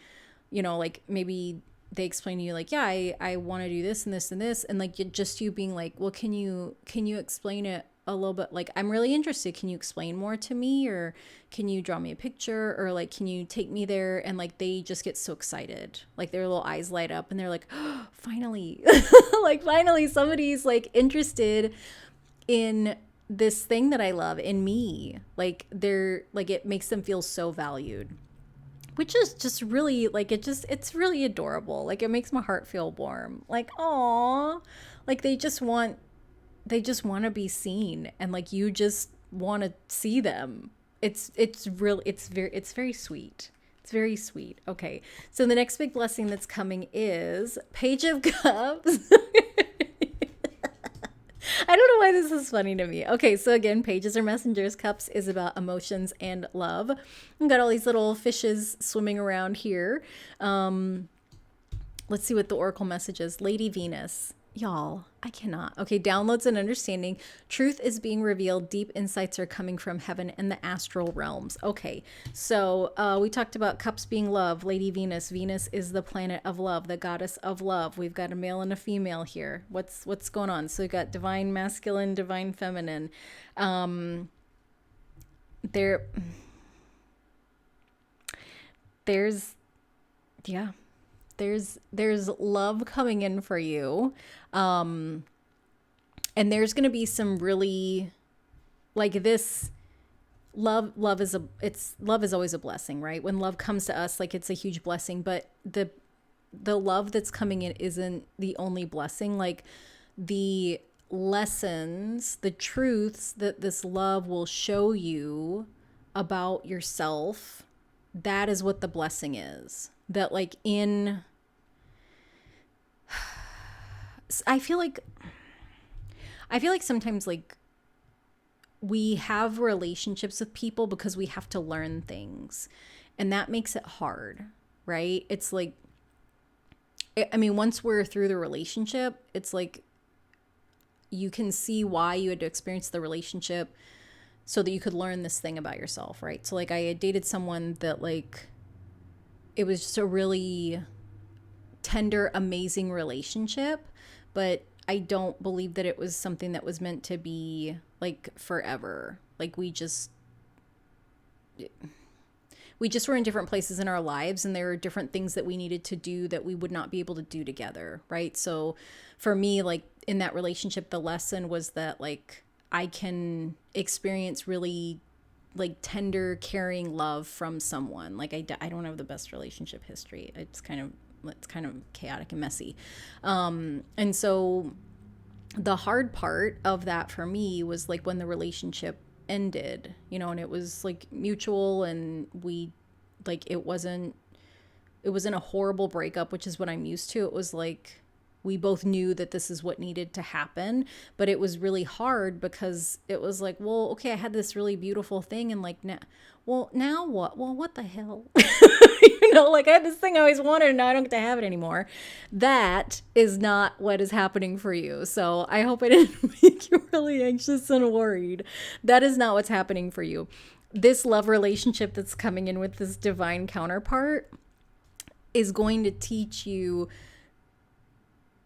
you know, like maybe they explain to you like, yeah, I want to do this and this and this. And like just you being like, well, can you explain it a little bit like, I'm really interested. Can you explain more to me? Or can you draw me a picture? Or like, can you take me there? And like, they just get so excited. Like their little eyes light up and they're like, oh, finally, like finally somebody's like interested in this thing that I love in me. Like they're like, it makes them feel so valued, which is just really like, it's really adorable. Like it makes my heart feel warm. Like, aw, like they just want to be seen, and like you just want to see them. It's really, it's very sweet. It's very sweet. Okay, so the next big blessing that's coming is Page of Cups. I don't know why this is funny to me. Okay, so again, pages are messengers. Cups is about emotions and love. We've got all these little fishes swimming around here. Let's see what the oracle message is. Lady Venus. Y'all, I cannot. Okay, downloads and understanding. Truth is being revealed. Deep insights are coming from heaven and the astral realms. Okay, so we talked about cups being love. Lady Venus. Venus is the planet of love, the goddess of love. We've got a male and a female here. What's going on? So we got divine masculine, divine feminine. There's love coming in for you. And there's going to be some really like this love is always a blessing, right? When love comes to us, like it's a huge blessing, but the love that's coming in isn't the only blessing. Like the lessons, the truths that this love will show you about yourself, that is what the blessing is. That like I feel like sometimes like we have relationships with people because we have to learn things, and that makes it hard, right? It's like, I mean, once we're through the relationship, it's like you can see why you had to experience the relationship so that you could learn this thing about yourself, right? So like I had dated someone that like, it was just a really tender, amazing relationship, but I don't believe that it was something that was meant to be like forever. Like we just were in different places in our lives, and there were different things that we needed to do that we would not be able to do together, right? So for me, like in that relationship, the lesson was that like I can experience really like tender, caring love from someone. Like I don't have the best relationship history. It's kind of chaotic and messy. And so the hard part of that for me was like when the relationship ended, you know, and it was like mutual, and we like, it wasn't a horrible breakup, which is what I'm used to. It was like, we both knew that this is what needed to happen, but it was really hard because it was like, well, okay, I had this really beautiful thing, and like, now what? Well, what the hell? You know, like I had this thing I always wanted, and now I don't get to have it anymore. That is not what is happening for you. So I hope I didn't make you really anxious and worried. That is not what's happening for you. This love relationship that's coming in with this divine counterpart is going to teach you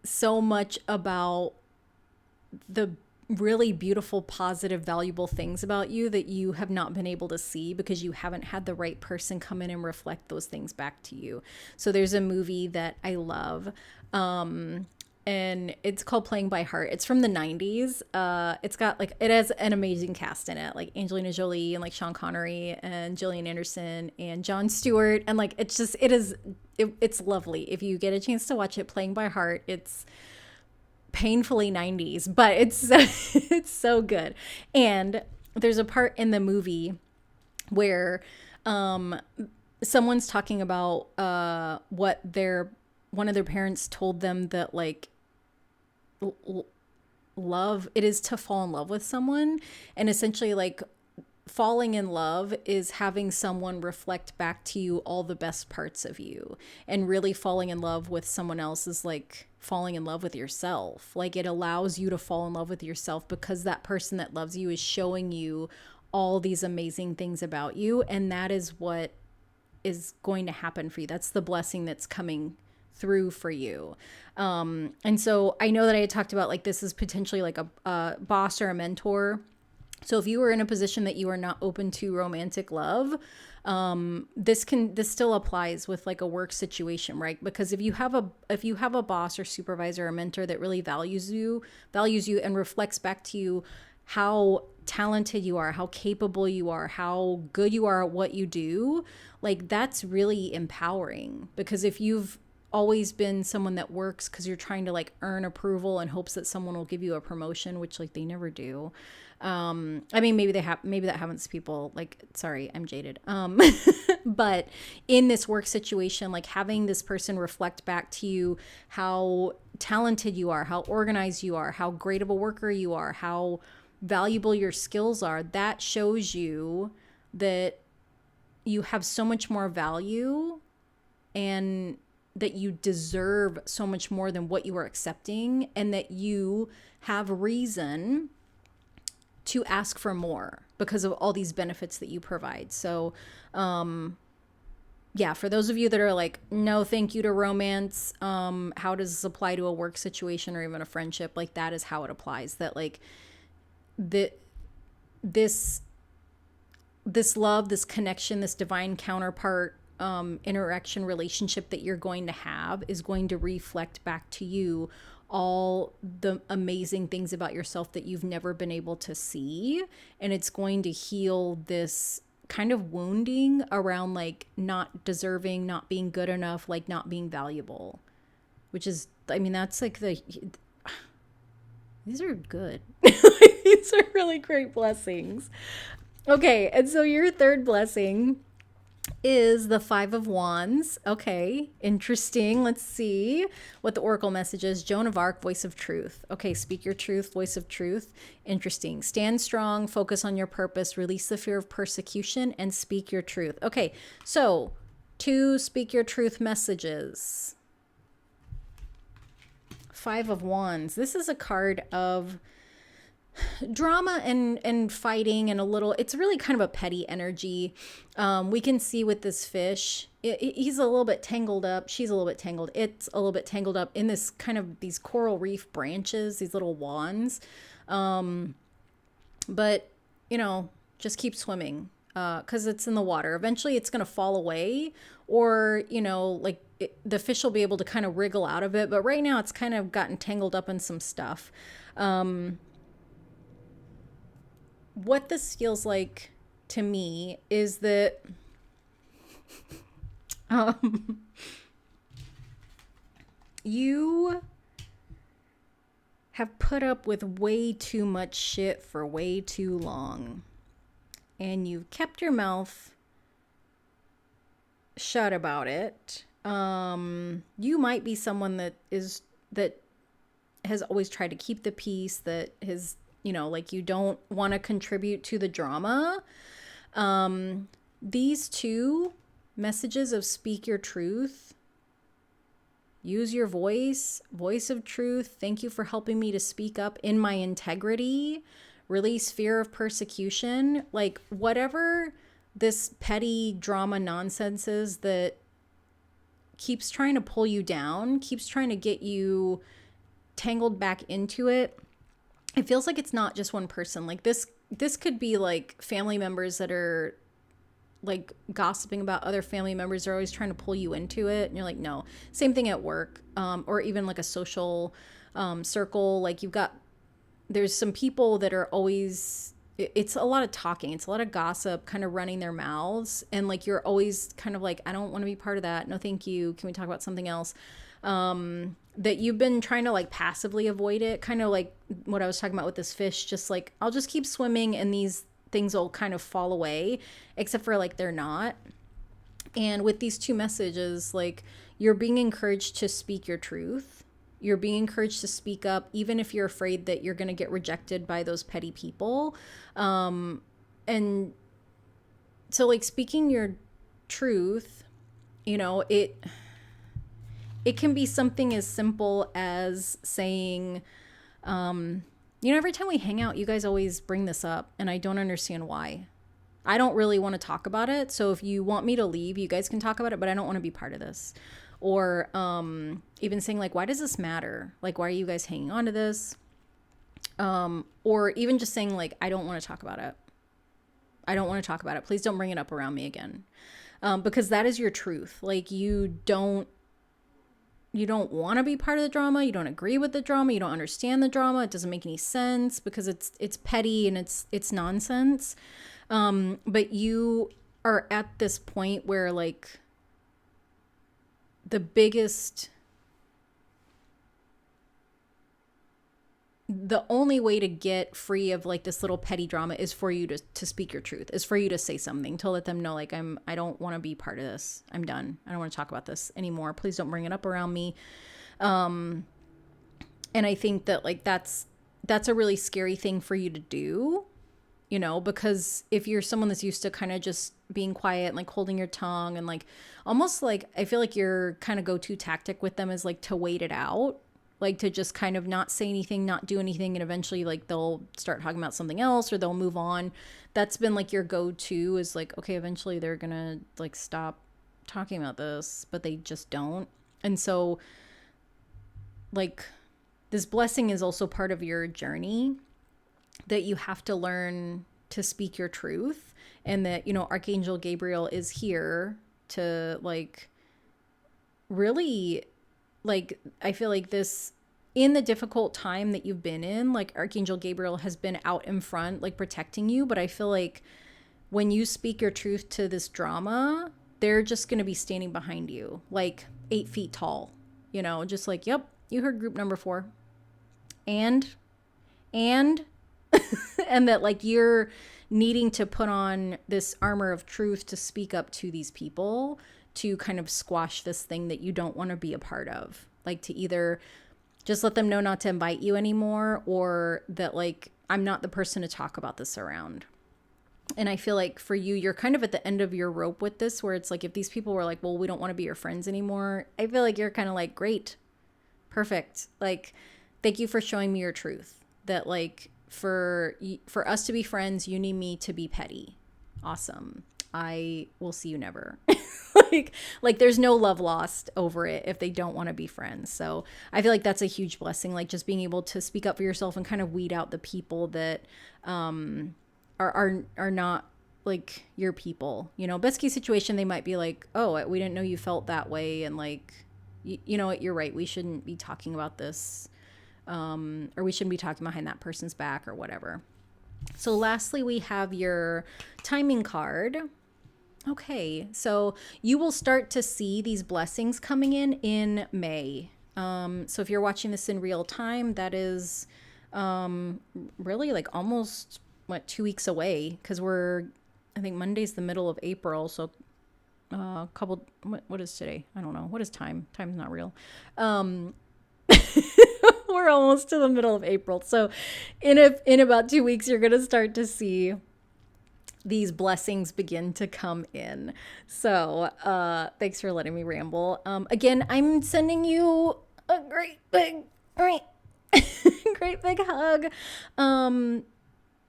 so much about the really beautiful, positive, valuable things about you that you have not been able to see because you haven't had the right person come in and reflect those things back to you. So there's a movie that I love, and it's called Playing by Heart. It's from the 90s. It's got like, it has an amazing cast in it, like Angelina Jolie and like Sean Connery and Gillian Anderson and Jon Stewart. And like, it's lovely. If you get a chance to watch it, Playing by Heart, it's painfully 90s, but it's so good. And there's a part in the movie where someone's talking about what one of their parents told them, that like love, it is to fall in love with someone, and essentially like falling in love is having someone reflect back to you all the best parts of you. And really falling in love with someone else is like falling in love with yourself. Like it allows you to fall in love with yourself because that person that loves you is showing you all these amazing things about you. And that is what is going to happen for you. That's the blessing that's coming through for you. And so I know that I had talked about like this is potentially like a boss or a mentor. So if you were in a position that you are not open to romantic love, this still applies with like a work situation, right? Because if you have a boss or supervisor or mentor that really values you and reflects back to you how talented you are, how capable you are, how good you are at what you do, like that's really empowering. Because if you've always been someone that works because you're trying to like earn approval in hopes that someone will give you a promotion, which like they never do. I mean, maybe that happens to people, like, sorry, I'm jaded. But in this work situation, like having this person reflect back to you how talented you are, how organized you are, how great of a worker you are, how valuable your skills are, that shows you that you have so much more value and that you deserve so much more than what you are accepting, and that you have reason to ask for more because of all these benefits that you provide. So, yeah, for those of you that are like, no, thank you to romance, how does this apply to a work situation or even a friendship? Like that is how it applies. That like this love, this connection, this divine counterpart, interaction relationship that you're going to have is going to reflect back to you all the amazing things about yourself that you've never been able to see. And it's going to heal this kind of wounding around like not deserving, not being good enough, like not being valuable, which is, I mean, that's like these are good. These are really great blessings. Okay. And so your third blessing is the Five of Wands. Okay, interesting. Let's see what the Oracle message is. Joan of Arc, voice of truth. Okay, speak your truth, voice of truth. Interesting. Stand strong, focus on your purpose, release the fear of persecution, and speak your truth. Okay, so 2 speak your truth messages. Five of Wands. This is a card of drama and fighting and a little, it's really kind of a petty energy. We can see with this fish, he's a little bit tangled up. She's a little bit tangled. It's a little bit tangled up in this kind of these coral reef branches, these little wands. But, you know, just keep swimming because it's in the water. Eventually it's going to fall away, or, you know, like the fish will be able to kind of wriggle out of it. But right now it's kind of gotten tangled up in some stuff. What this feels like to me is that you have put up with way too much shit for way too long, and you've kept your mouth shut about it. You might be someone that has always tried to keep the peace, that has, you know, like you don't want to contribute to the drama. These 2 messages of speak your truth, use your voice of truth. Thank you for helping me to speak up in my integrity, release fear of persecution, like whatever this petty drama nonsense is that keeps trying to pull you down, keeps trying to get you tangled back into it. It feels like it's not just one person. Like this could be like family members that are like gossiping about other family members. They're always trying to pull you into it. And you're like, no. Same thing at work, or even like a social circle. Like there's some people that are always, it's a lot of talking. It's a lot of gossip kind of running their mouths. And like, you're always kind of like, I don't want to be part of that. No, thank you. Can we talk about something else? That you've been trying to like passively avoid it, kind of like what I was talking about with this fish, just like, I'll just keep swimming and these things will kind of fall away, except for like they're not. And with these 2 messages, like you're being encouraged to speak your truth. You're being encouraged to speak up, even if you're afraid that you're going to get rejected by those petty people. And so like speaking your truth, you know, it can be something as simple as saying, you know, every time we hang out, you guys always bring this up, and I don't understand why. I don't really want to talk about it. So if you want me to leave, you guys can talk about it, but I don't want to be part of this. or even saying like, why does this matter? Like, why are you guys hanging on to this? Or even just saying like, I don't want to talk about it. I don't want to talk about it. Please don't bring it up around me again. Because that is your truth. Like you don't want to be part of the drama. You don't agree with the drama. You don't understand the drama. It doesn't make any sense because it's petty and it's nonsense. But you are at this point where like the only way to get free of like this little petty drama is for you to speak your truth, is for you to say something, to let them know like, I don't want to be part of this. I'm done. I don't want to talk about this anymore. Please don't bring it up around me. And I think that like, that's a really scary thing for you to do, you know, because if you're someone that's used to kind of just being quiet and like holding your tongue and like, almost like, I feel like your kind of go-to tactic with them is like to wait it out. Like to just kind of not say anything, not do anything. And eventually like they'll start talking about something else or they'll move on. That's been like your go-to is like, okay, eventually they're going to like stop talking about this, but they just don't. And so like this blessing is also part of your journey, that you have to learn to speak your truth, and that, you know, Archangel Gabriel is here to like really, like, I feel like this, in the difficult time that you've been in, like Archangel Gabriel has been out in front, like protecting you. But I feel like when you speak your truth to this drama, they're just going to be standing behind you, like 8 feet tall, you know, just like, yep, you heard group number 4. And and that like you're needing to put on this armor of truth to speak up to these people, to kind of squash this thing that you don't want to be a part of. Like to either just let them know not to invite you anymore, or that like, I'm not the person to talk about this around. And I feel like for you, you're kind of at the end of your rope with this, where it's like, if these people were like, well, we don't want to be your friends anymore, I feel like you're kind of like, great, perfect. Like, thank you for showing me your truth, that like for us to be friends, you need me to be petty. Awesome. I will see you never. like there's no love lost over it if they don't want to be friends. So I feel like that's a huge blessing, like just being able to speak up for yourself and kind of weed out the people that are not like your people. You know, best case situation, they might be like, oh, we didn't know you felt that way, and like, you know what, you're right, we shouldn't be talking about this, or we shouldn't be talking behind that person's back or whatever. So lastly, we have your timing card. Okay, so you will start to see these blessings coming in May. So if you're watching this in real time, that is really like almost 2 weeks away, because I think Monday's the middle of April, so what is today? I don't know. What is time? Time's not real. We're almost to the middle of April. So in about 2 weeks, you're going to start to see these blessings begin to come in. So thanks for letting me ramble. Again, I'm sending you a great big hug.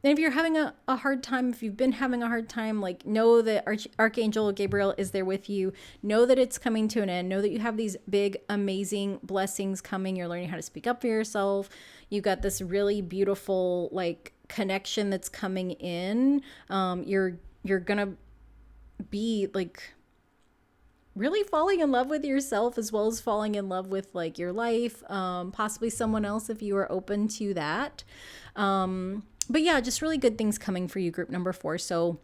And if you're having a hard time, if you've been having a hard time, like, know that Archangel Gabriel is there with you. Know that it's coming to an end. Know that you have these big, amazing blessings coming. You're learning how to speak up for yourself. You got this really beautiful, like, connection that's coming in. You're gonna be, like, really falling in love with yourself, as well as falling in love with, like, your life, possibly someone else if you are open to that. But yeah, just really good things coming for you, group number 4. So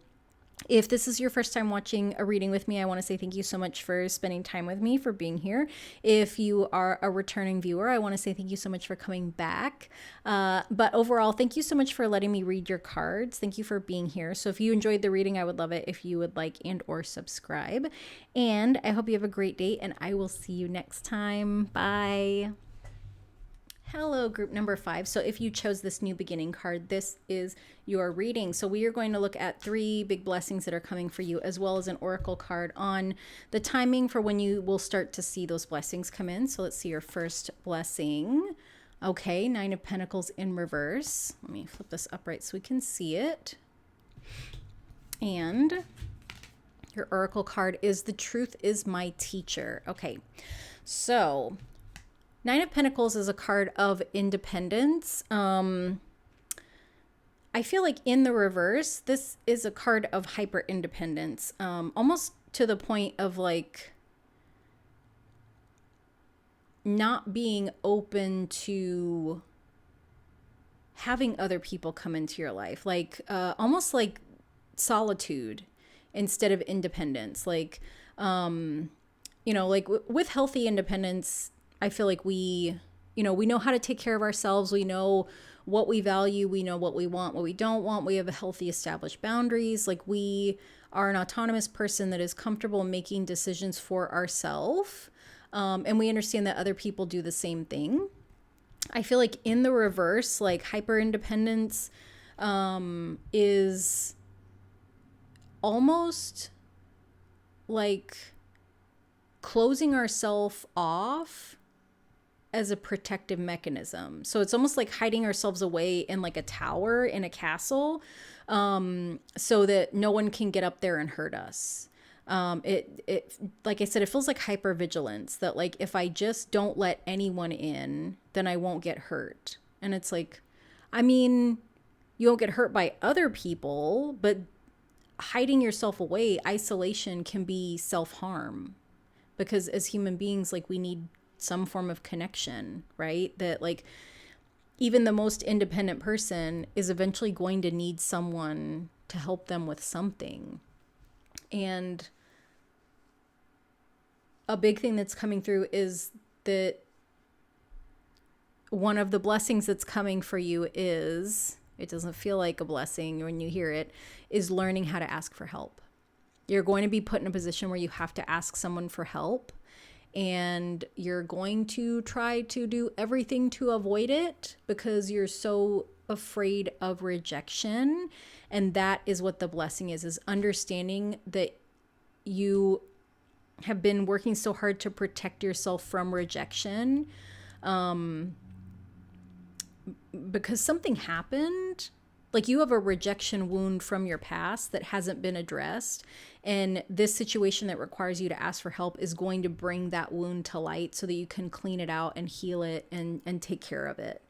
if this is your first time watching a reading with me, I want to say thank you so much for spending time with me, for being here. If you are a returning viewer, I want to say thank you so much for coming back. But overall, thank you so much for letting me read your cards. Thank you for being here. So if you enjoyed the reading, I would love it if you would like and or subscribe. And I hope you have a great day, and I will see you next time. Bye. Hello, group number 5. So if you chose this new beginning card, this is your reading. So we are going to look at 3 big blessings that are coming for you, as well as an oracle card on the timing for when you will start to see those blessings come in. So let's see your first blessing. Okay, 9 of Pentacles in reverse. Let me flip this upright so we can see it. And Your oracle card is the truth is my teacher. Okay, so Nine of Pentacles is a card of independence. I feel like in the reverse, this is a card of hyper independence, almost to the point of like not being open to having other people come into your life, like almost like solitude instead of independence. Like, like with healthy independence, I feel like we know how to take care of ourselves. We know what we value. We know what we want, what we don't want. We have a healthy established boundaries. Like we are an autonomous person that is comfortable making decisions for ourselves. And we understand that other people do the same thing. I feel like in the reverse, like hyper independence is almost like closing ourselves off as a protective mechanism. So it's almost like hiding ourselves away in like a tower in a castle, so that no one can get up there and hurt us. It like I said, it feels like hypervigilance, that like if I just don't let anyone in, then I won't get hurt. And it's like, I mean, you won't get hurt by other people, but hiding yourself away, isolation can be self-harm, because as human beings, like we need some form of connection, right? That like even the most independent person is eventually going to need someone to help them with something. And a big thing that's coming through is that one of the blessings that's coming for you is, it doesn't feel like a blessing when you hear it, is learning how to ask for help. You're going to be put in a position where you have to ask someone for help, and you're going to try to do everything to avoid it because you're so afraid of rejection. And that is what the blessing is understanding that you have been working so hard to protect yourself from rejection, because something happened. Like you have a rejection wound from your past that hasn't been addressed. And this situation that requires you to ask for help is going to bring that wound to light so that you can clean it out and heal it and take care of it.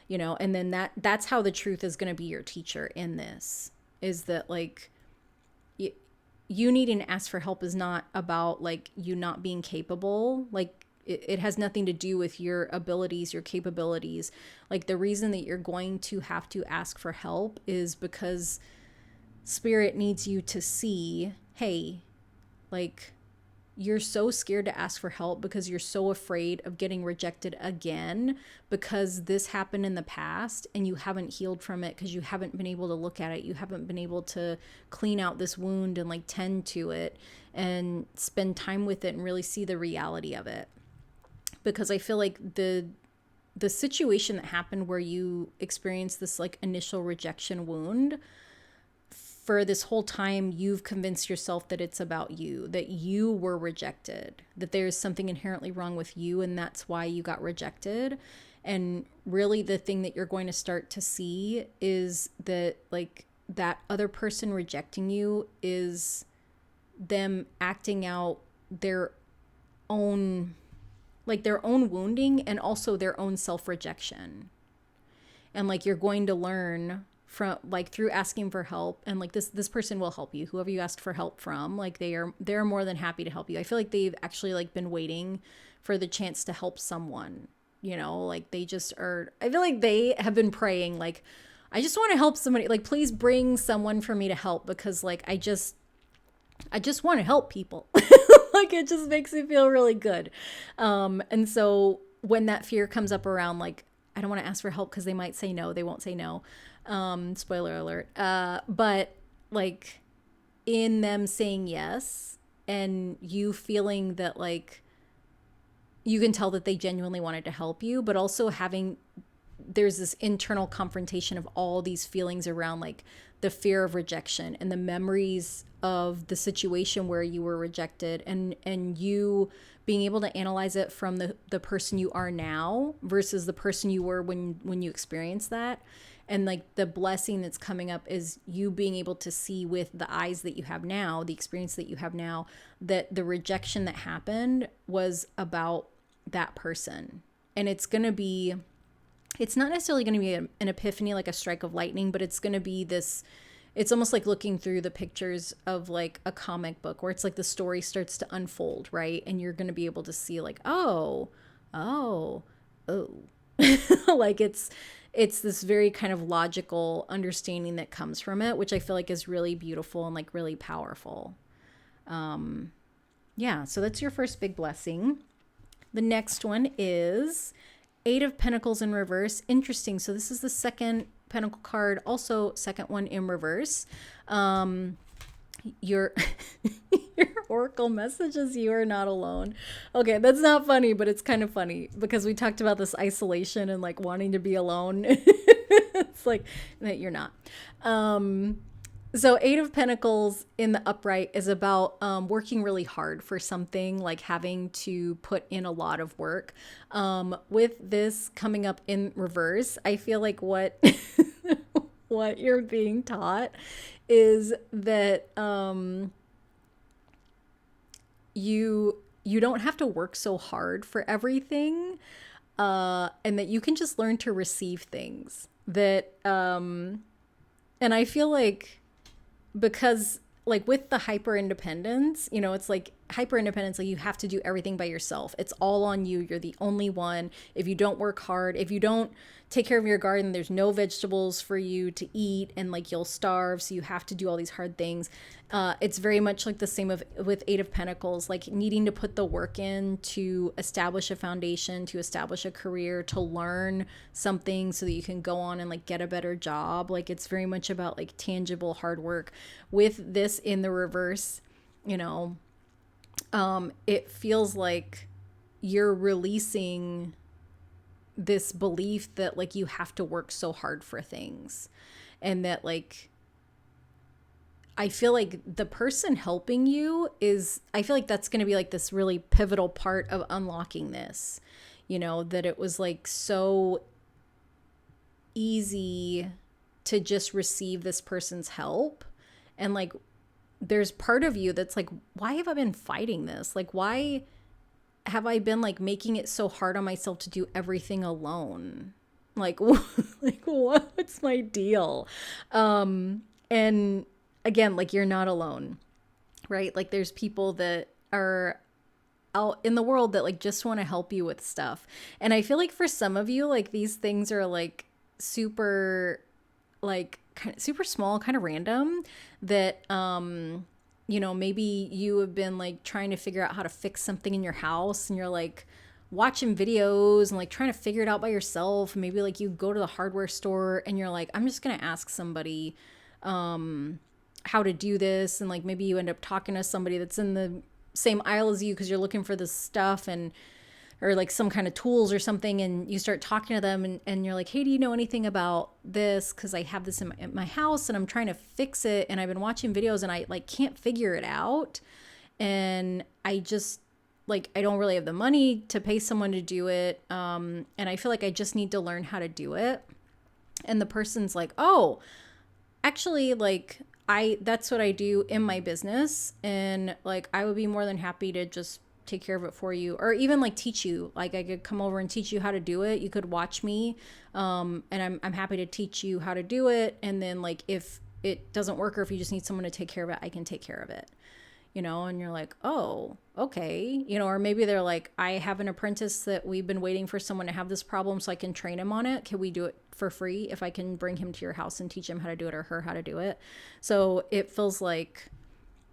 And then that's how the truth is going to be your teacher in this, is that like you needing to ask for help is not about like you not being capable. Like it has nothing to do with your abilities, your capabilities. Like the reason that you're going to have to ask for help is because Spirit needs you to see, hey, like you're so scared to ask for help because you're so afraid of getting rejected again, because this happened in the past and you haven't healed from it because you haven't been able to look at it. You haven't been able to clean out this wound and like tend to it and spend time with it and really see the reality of it. Because I feel like the situation that happened where you experienced this like initial rejection wound, for this whole time you've convinced yourself that it's about you, that you were rejected, that there's something inherently wrong with you and that's why you got rejected. And really the thing that you're going to start to see is that like that other person rejecting you is them acting out their own wounding and also their own self-rejection. And like you're going to learn from like through asking for help, and like this person will help you, whoever you asked for help from, like they're more than happy to help you. I feel like they've actually like been waiting for the chance to help someone, like they just are. I feel like they have been praying like, I just want to help somebody, like please bring someone for me to help, because like I just want to help people. Like it just makes me feel really good. And so when that fear comes up around, like, I don't want to ask for help because they might say no, they won't say no. Spoiler alert. But like in them saying yes and you feeling that like you can tell that they genuinely wanted to help you, but also there's this internal confrontation of all these feelings around like the fear of rejection and the memories of the situation where you were rejected, and you being able to analyze it from the person you are now versus the person you were when you experienced that. And like the blessing that's coming up is you being able to see with the eyes that you have now, the experience that you have now, that the rejection that happened was about that person. And it's not necessarily going to be an epiphany, like a strike of lightning, but it's going to be this, it's almost like looking through the pictures of like a comic book where it's like the story starts to unfold, right? And you're going to be able to see like, oh, like it's this very kind of logical understanding that comes from it, which I feel like is really beautiful and like really powerful. Yeah, so that's your first big blessing. The next one is Eight of Pentacles in reverse. Interesting. So this is the second Pentacle card, also second one in reverse. Your oracle messages you are not alone. Okay, that's not funny, but it's kind of funny because we talked about this isolation and like wanting to be alone. It's like that you're not. So Eight of Pentacles in the upright is about working really hard for something, like having to put in a lot of work. With this coming up in reverse, I feel like what what you're being taught is that you don't have to work so hard for everything, and that you can just learn to receive things. That and I feel like, because like with the hyper independence, you know, it's like hyper independence, like you have to do everything by yourself. It's all on you. You're the only one. If you don't work hard, if you don't take care of your garden, there's no vegetables for you to eat, and like you'll starve. So you have to do all these hard things. It's very much like the same with Eight of Pentacles, like needing to put the work in to establish a foundation, to establish a career, to learn something so that you can go on and like get a better job. Like it's very much about like tangible hard work. With this in the reverse, you know, it feels like you're releasing this belief that like you have to work so hard for things, and that like I feel like the person helping you is, I feel like that's going to be like this really pivotal part of unlocking this, you know, that it was like so easy to just receive this person's help. And like there's part of you that's like, why have I been fighting this? Like, why have I been like making it so hard on myself to do everything alone? Like, like what's my deal? And again, like you're not alone, right? Like there's people that are out in the world that like just want to help you with stuff. And I feel like for some of you, like these things are like super, like kind of super small, kind of random, that you know, maybe you have been like trying to figure out how to fix something in your house, and you're like watching videos and like trying to figure it out by yourself. Maybe like you go to the hardware store and you're like, I'm just gonna ask somebody how to do this, and like maybe you end up talking to somebody that's in the same aisle as you because you're looking for this stuff, and or like some kind of tools or something, and you start talking to them, and you're like, hey, do you know anything about this? Because I have this in my house and I'm trying to fix it, and I've been watching videos and I like can't figure it out, and I just like, I don't really have the money to pay someone to do it, and I feel like I just need to learn how to do it. And the person's like, oh, actually, like that's what I do in my business, and like I would be more than happy to just take care of it for you, or even like teach you. Like I could come over and teach you how to do it. You could watch me, and I'm happy to teach you how to do it. And then like if it doesn't work, or if you just need someone to take care of it, I can take care of it, you know. And you're like, oh, okay, you know. Or maybe they're like, I have an apprentice that we've been waiting for someone to have this problem so I can train him on it. Can we do it for free if I can bring him to your house and teach him how to do it, or her how to do it? So it feels like,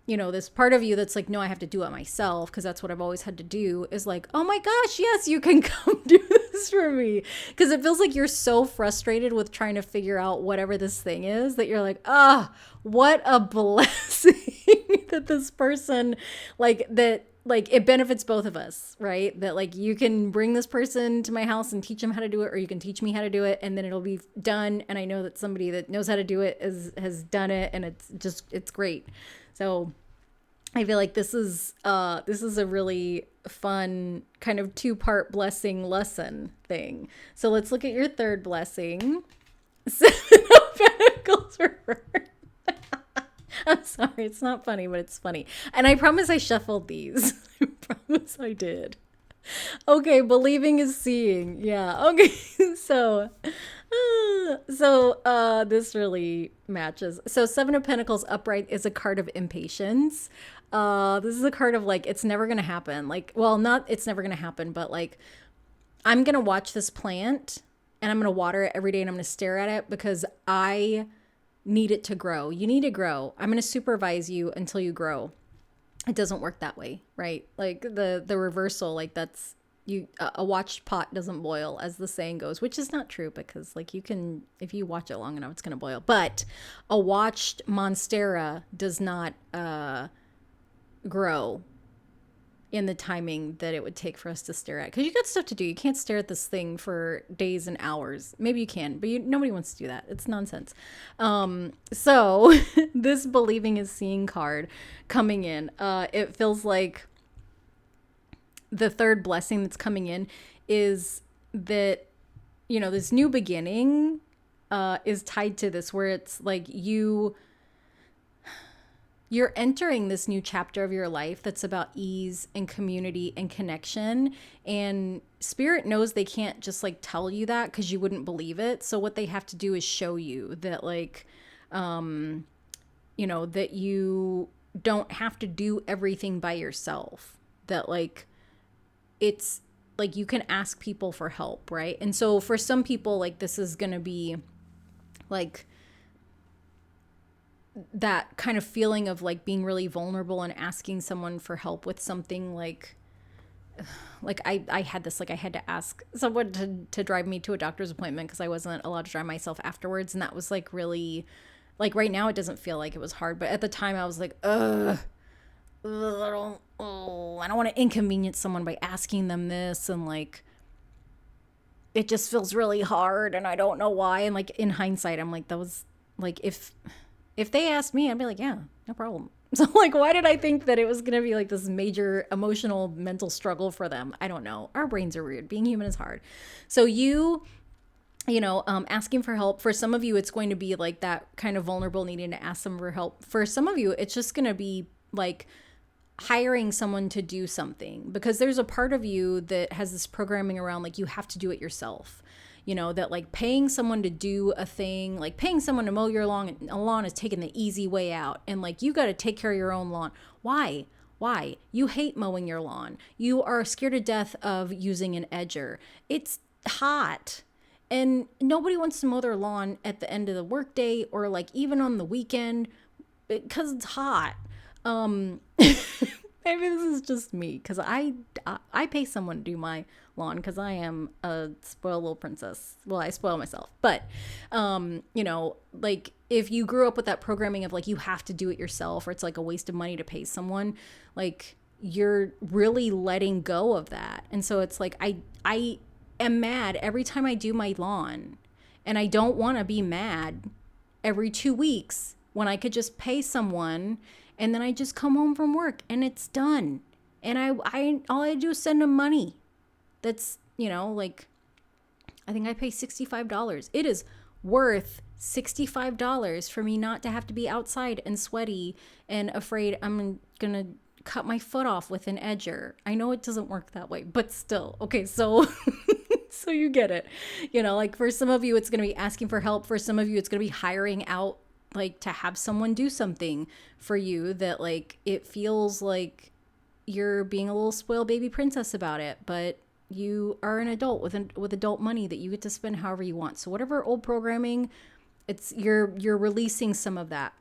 you know, this part of you that's like, no, I have to do it myself because that's what I've always had to do, is like, oh my gosh, yes, you can come do this for me. Because it feels like you're so frustrated with trying to figure out whatever this thing is that you're like, ah, what a blessing that this person, like, that, like, it benefits both of us, right? That like you can bring this person to my house and teach them how to do it, or you can teach me how to do it, and then it'll be done. And I know that somebody that knows how to do it has done it, and it's great. So I feel like this is a really fun kind of 2-part blessing lesson thing. So let's look at your third blessing. Seven of Pentacles reversed. I'm sorry, it's not funny, but it's funny. And I promise I shuffled these. I promise I did. Okay, believing is seeing. Yeah. Okay. So, this really matches. So, Seven of Pentacles upright is a card of impatience. This is a card of like it's never gonna happen. Like, well, not it's never gonna happen, but like I'm gonna watch this plant and I'm gonna water it every day and I'm gonna stare at it because I need it to grow. You need to grow. I'm gonna supervise you until you grow. It doesn't work that way, right? Like the reversal, like that's you a watched pot doesn't boil, as the saying goes, which is not true because like you can, if you watch it long enough, it's gonna boil. But a watched monstera does not grow in the timing that it would take for us to stare at, because you got stuff to do. You can't stare at this thing for days and hours. Maybe you can, but nobody wants to do that. It's nonsense. So this believing is seeing card coming in, it feels like the third blessing that's coming in is that, you know, this new beginning is tied to this, where it's like you're entering this new chapter of your life that's about ease and community and connection. And spirit knows they can't just like tell you that because you wouldn't believe it. So what they have to do is show you that like, you know, that you don't have to do everything by yourself. That like, it's like you can ask people for help, right? And so for some people, like this is going to be like that kind of feeling of like being really vulnerable and asking someone for help with something like I had this, like I had to ask someone to drive me to a doctor's appointment because I wasn't allowed to drive myself afterwards. And that was like really, like right now it doesn't feel like it was hard, but at the time I was like, I don't want to inconvenience someone by asking them this. And like, it just feels really hard and I don't know why. And like in hindsight, I'm like, that was like, if they asked me, I'd be like, yeah, no problem. So like, why did I think that it was going to be like this major emotional mental struggle for them? I don't know. Our brains are weird. Being human is hard. So you know, asking for help, for some of you, it's going to be like that kind of vulnerable needing to ask them for help. For some of you, it's just going to be like hiring someone to do something, because there's a part of you that has this programming around like you have to do it yourself. You know, that like paying someone to do a thing, like paying someone to mow your lawn is taking the easy way out. And like, you got to take care of your own lawn. Why? You hate mowing your lawn. You are scared to death of using an edger. It's hot. And nobody wants to mow their lawn at the end of the workday or like even on the weekend because it's hot. Maybe this is just me because I pay someone to do my lawn because I am a spoiled little princess. Well, I spoil myself, but you know, like if you grew up with that programming of like you have to do it yourself or it's like a waste of money to pay someone, like you're really letting go of that. And so it's like I am mad every time I do my lawn, and I don't want to be mad every 2 weeks when I could just pay someone. And then I just come home from work and it's done. And I all I do is send them money. That's, you know, like, I think I pay $65. It is worth $65 for me not to have to be outside and sweaty and afraid I'm going to cut my foot off with an edger. I know it doesn't work that way, but still. Okay, so so you get it. You know, like for some of you, it's going to be asking for help. For some of you, it's going to be hiring out, like to have someone do something for you that like it feels like you're being a little spoiled baby princess about it, but you are an adult with adult money that you get to spend however you want. So whatever old programming, it's you're releasing some of that.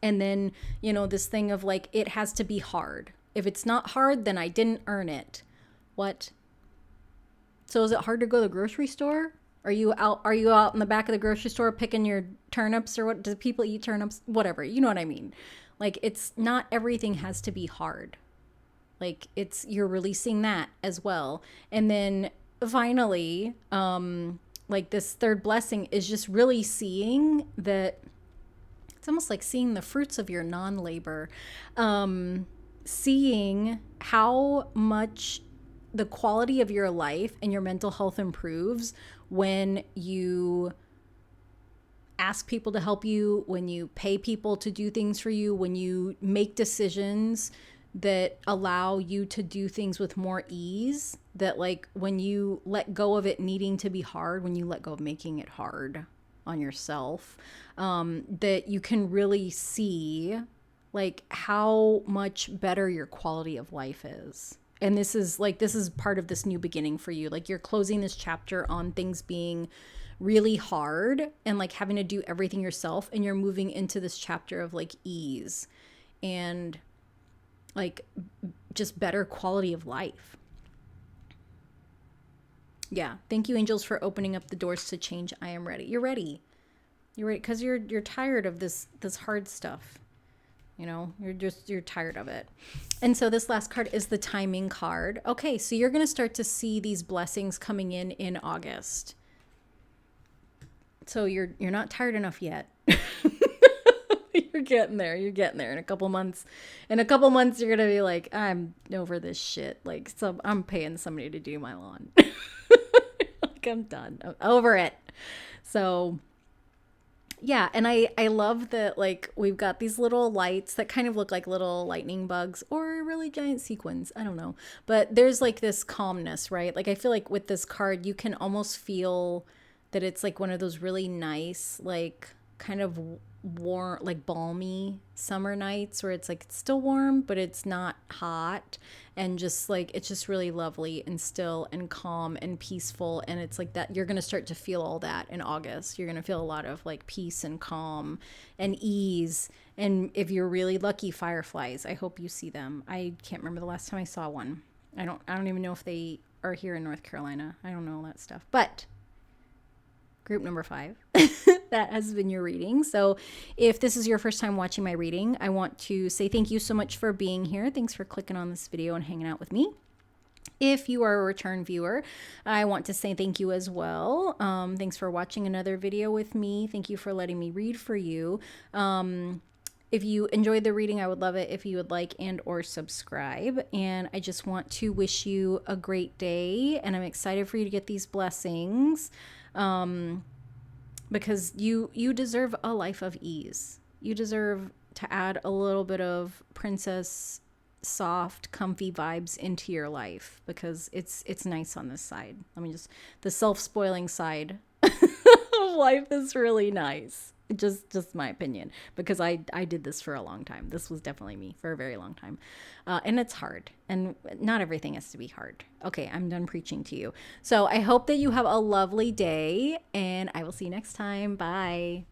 And then, you know, this thing of like it has to be hard. If it's not hard, then I didn't earn it. What? So is it hard to go to the grocery store? Are you out in the back of the grocery store picking your turnips, or what? Do people eat turnips? Whatever. You know what I mean? Like, it's not everything has to be hard. Like, you're releasing that as well. And then finally, like this third blessing is just really seeing that it's almost like seeing the fruits of your non-labor, seeing how much the quality of your life and your mental health improves when you ask people to help you, when you pay people to do things for you, when you make decisions that allow you to do things with more ease, that like when you let go of it needing to be hard, when you let go of making it hard on yourself, that you can really see like how much better your quality of life is. And this is part of this new beginning for you. Like you're closing this chapter on things being really hard and like having to do everything yourself, and you're moving into this chapter of like ease and like just better quality of life. Yeah. Thank you, angels, for opening up the doors to change. I am ready. You're ready. You're ready because you're tired of this hard stuff. You know, you're tired of it. And so this last card is the timing card. Okay, so you're going to start to see these blessings coming in August. So you're not tired enough yet. You're getting there. You're getting there. In a couple months, you're going to be like, I'm over this shit. Like, so I'm paying somebody to do my lawn. Like, I'm done. I'm over it. So yeah, and I love that, like, we've got these little lights that kind of look like little lightning bugs or really giant sequins. I don't know. But there's like this calmness, right? Like, I feel like with this card, you can almost feel that it's like one of those really nice, like, kind of warm, like balmy summer nights where it's like it's still warm, but it's not hot. And just like, it's just really lovely and still and calm and peaceful. And it's like that you're going to start to feel all that in August. You're going to feel a lot of like peace and calm and ease. And if you're really lucky, fireflies, I hope you see them. I can't remember the last time I saw one. I don't even know if they are here in North Carolina. I don't know all that stuff. But group number 5, that has been your reading. So if this is your first time watching my reading, I want to say thank you so much for being here. Thanks for clicking on this video and hanging out with me. If you are a return viewer, I want to say thank you as well. Thanks for watching another video with me. Thank you for letting me read for you. If you enjoyed the reading, I would love it if you would like and or subscribe. And I just want to wish you a great day. And I'm excited for you to get these blessings. Because you deserve a life of ease. You deserve to add a little bit of princess, soft, comfy vibes into your life, because it's nice on this side. The self-spoiling side of life is really nice. Just my opinion, because I did this for a long time. This was definitely me for a very long time. And it's hard, and not everything has to be hard. Okay, I'm done preaching to you. So I hope that you have a lovely day, and I will see you next time. Bye.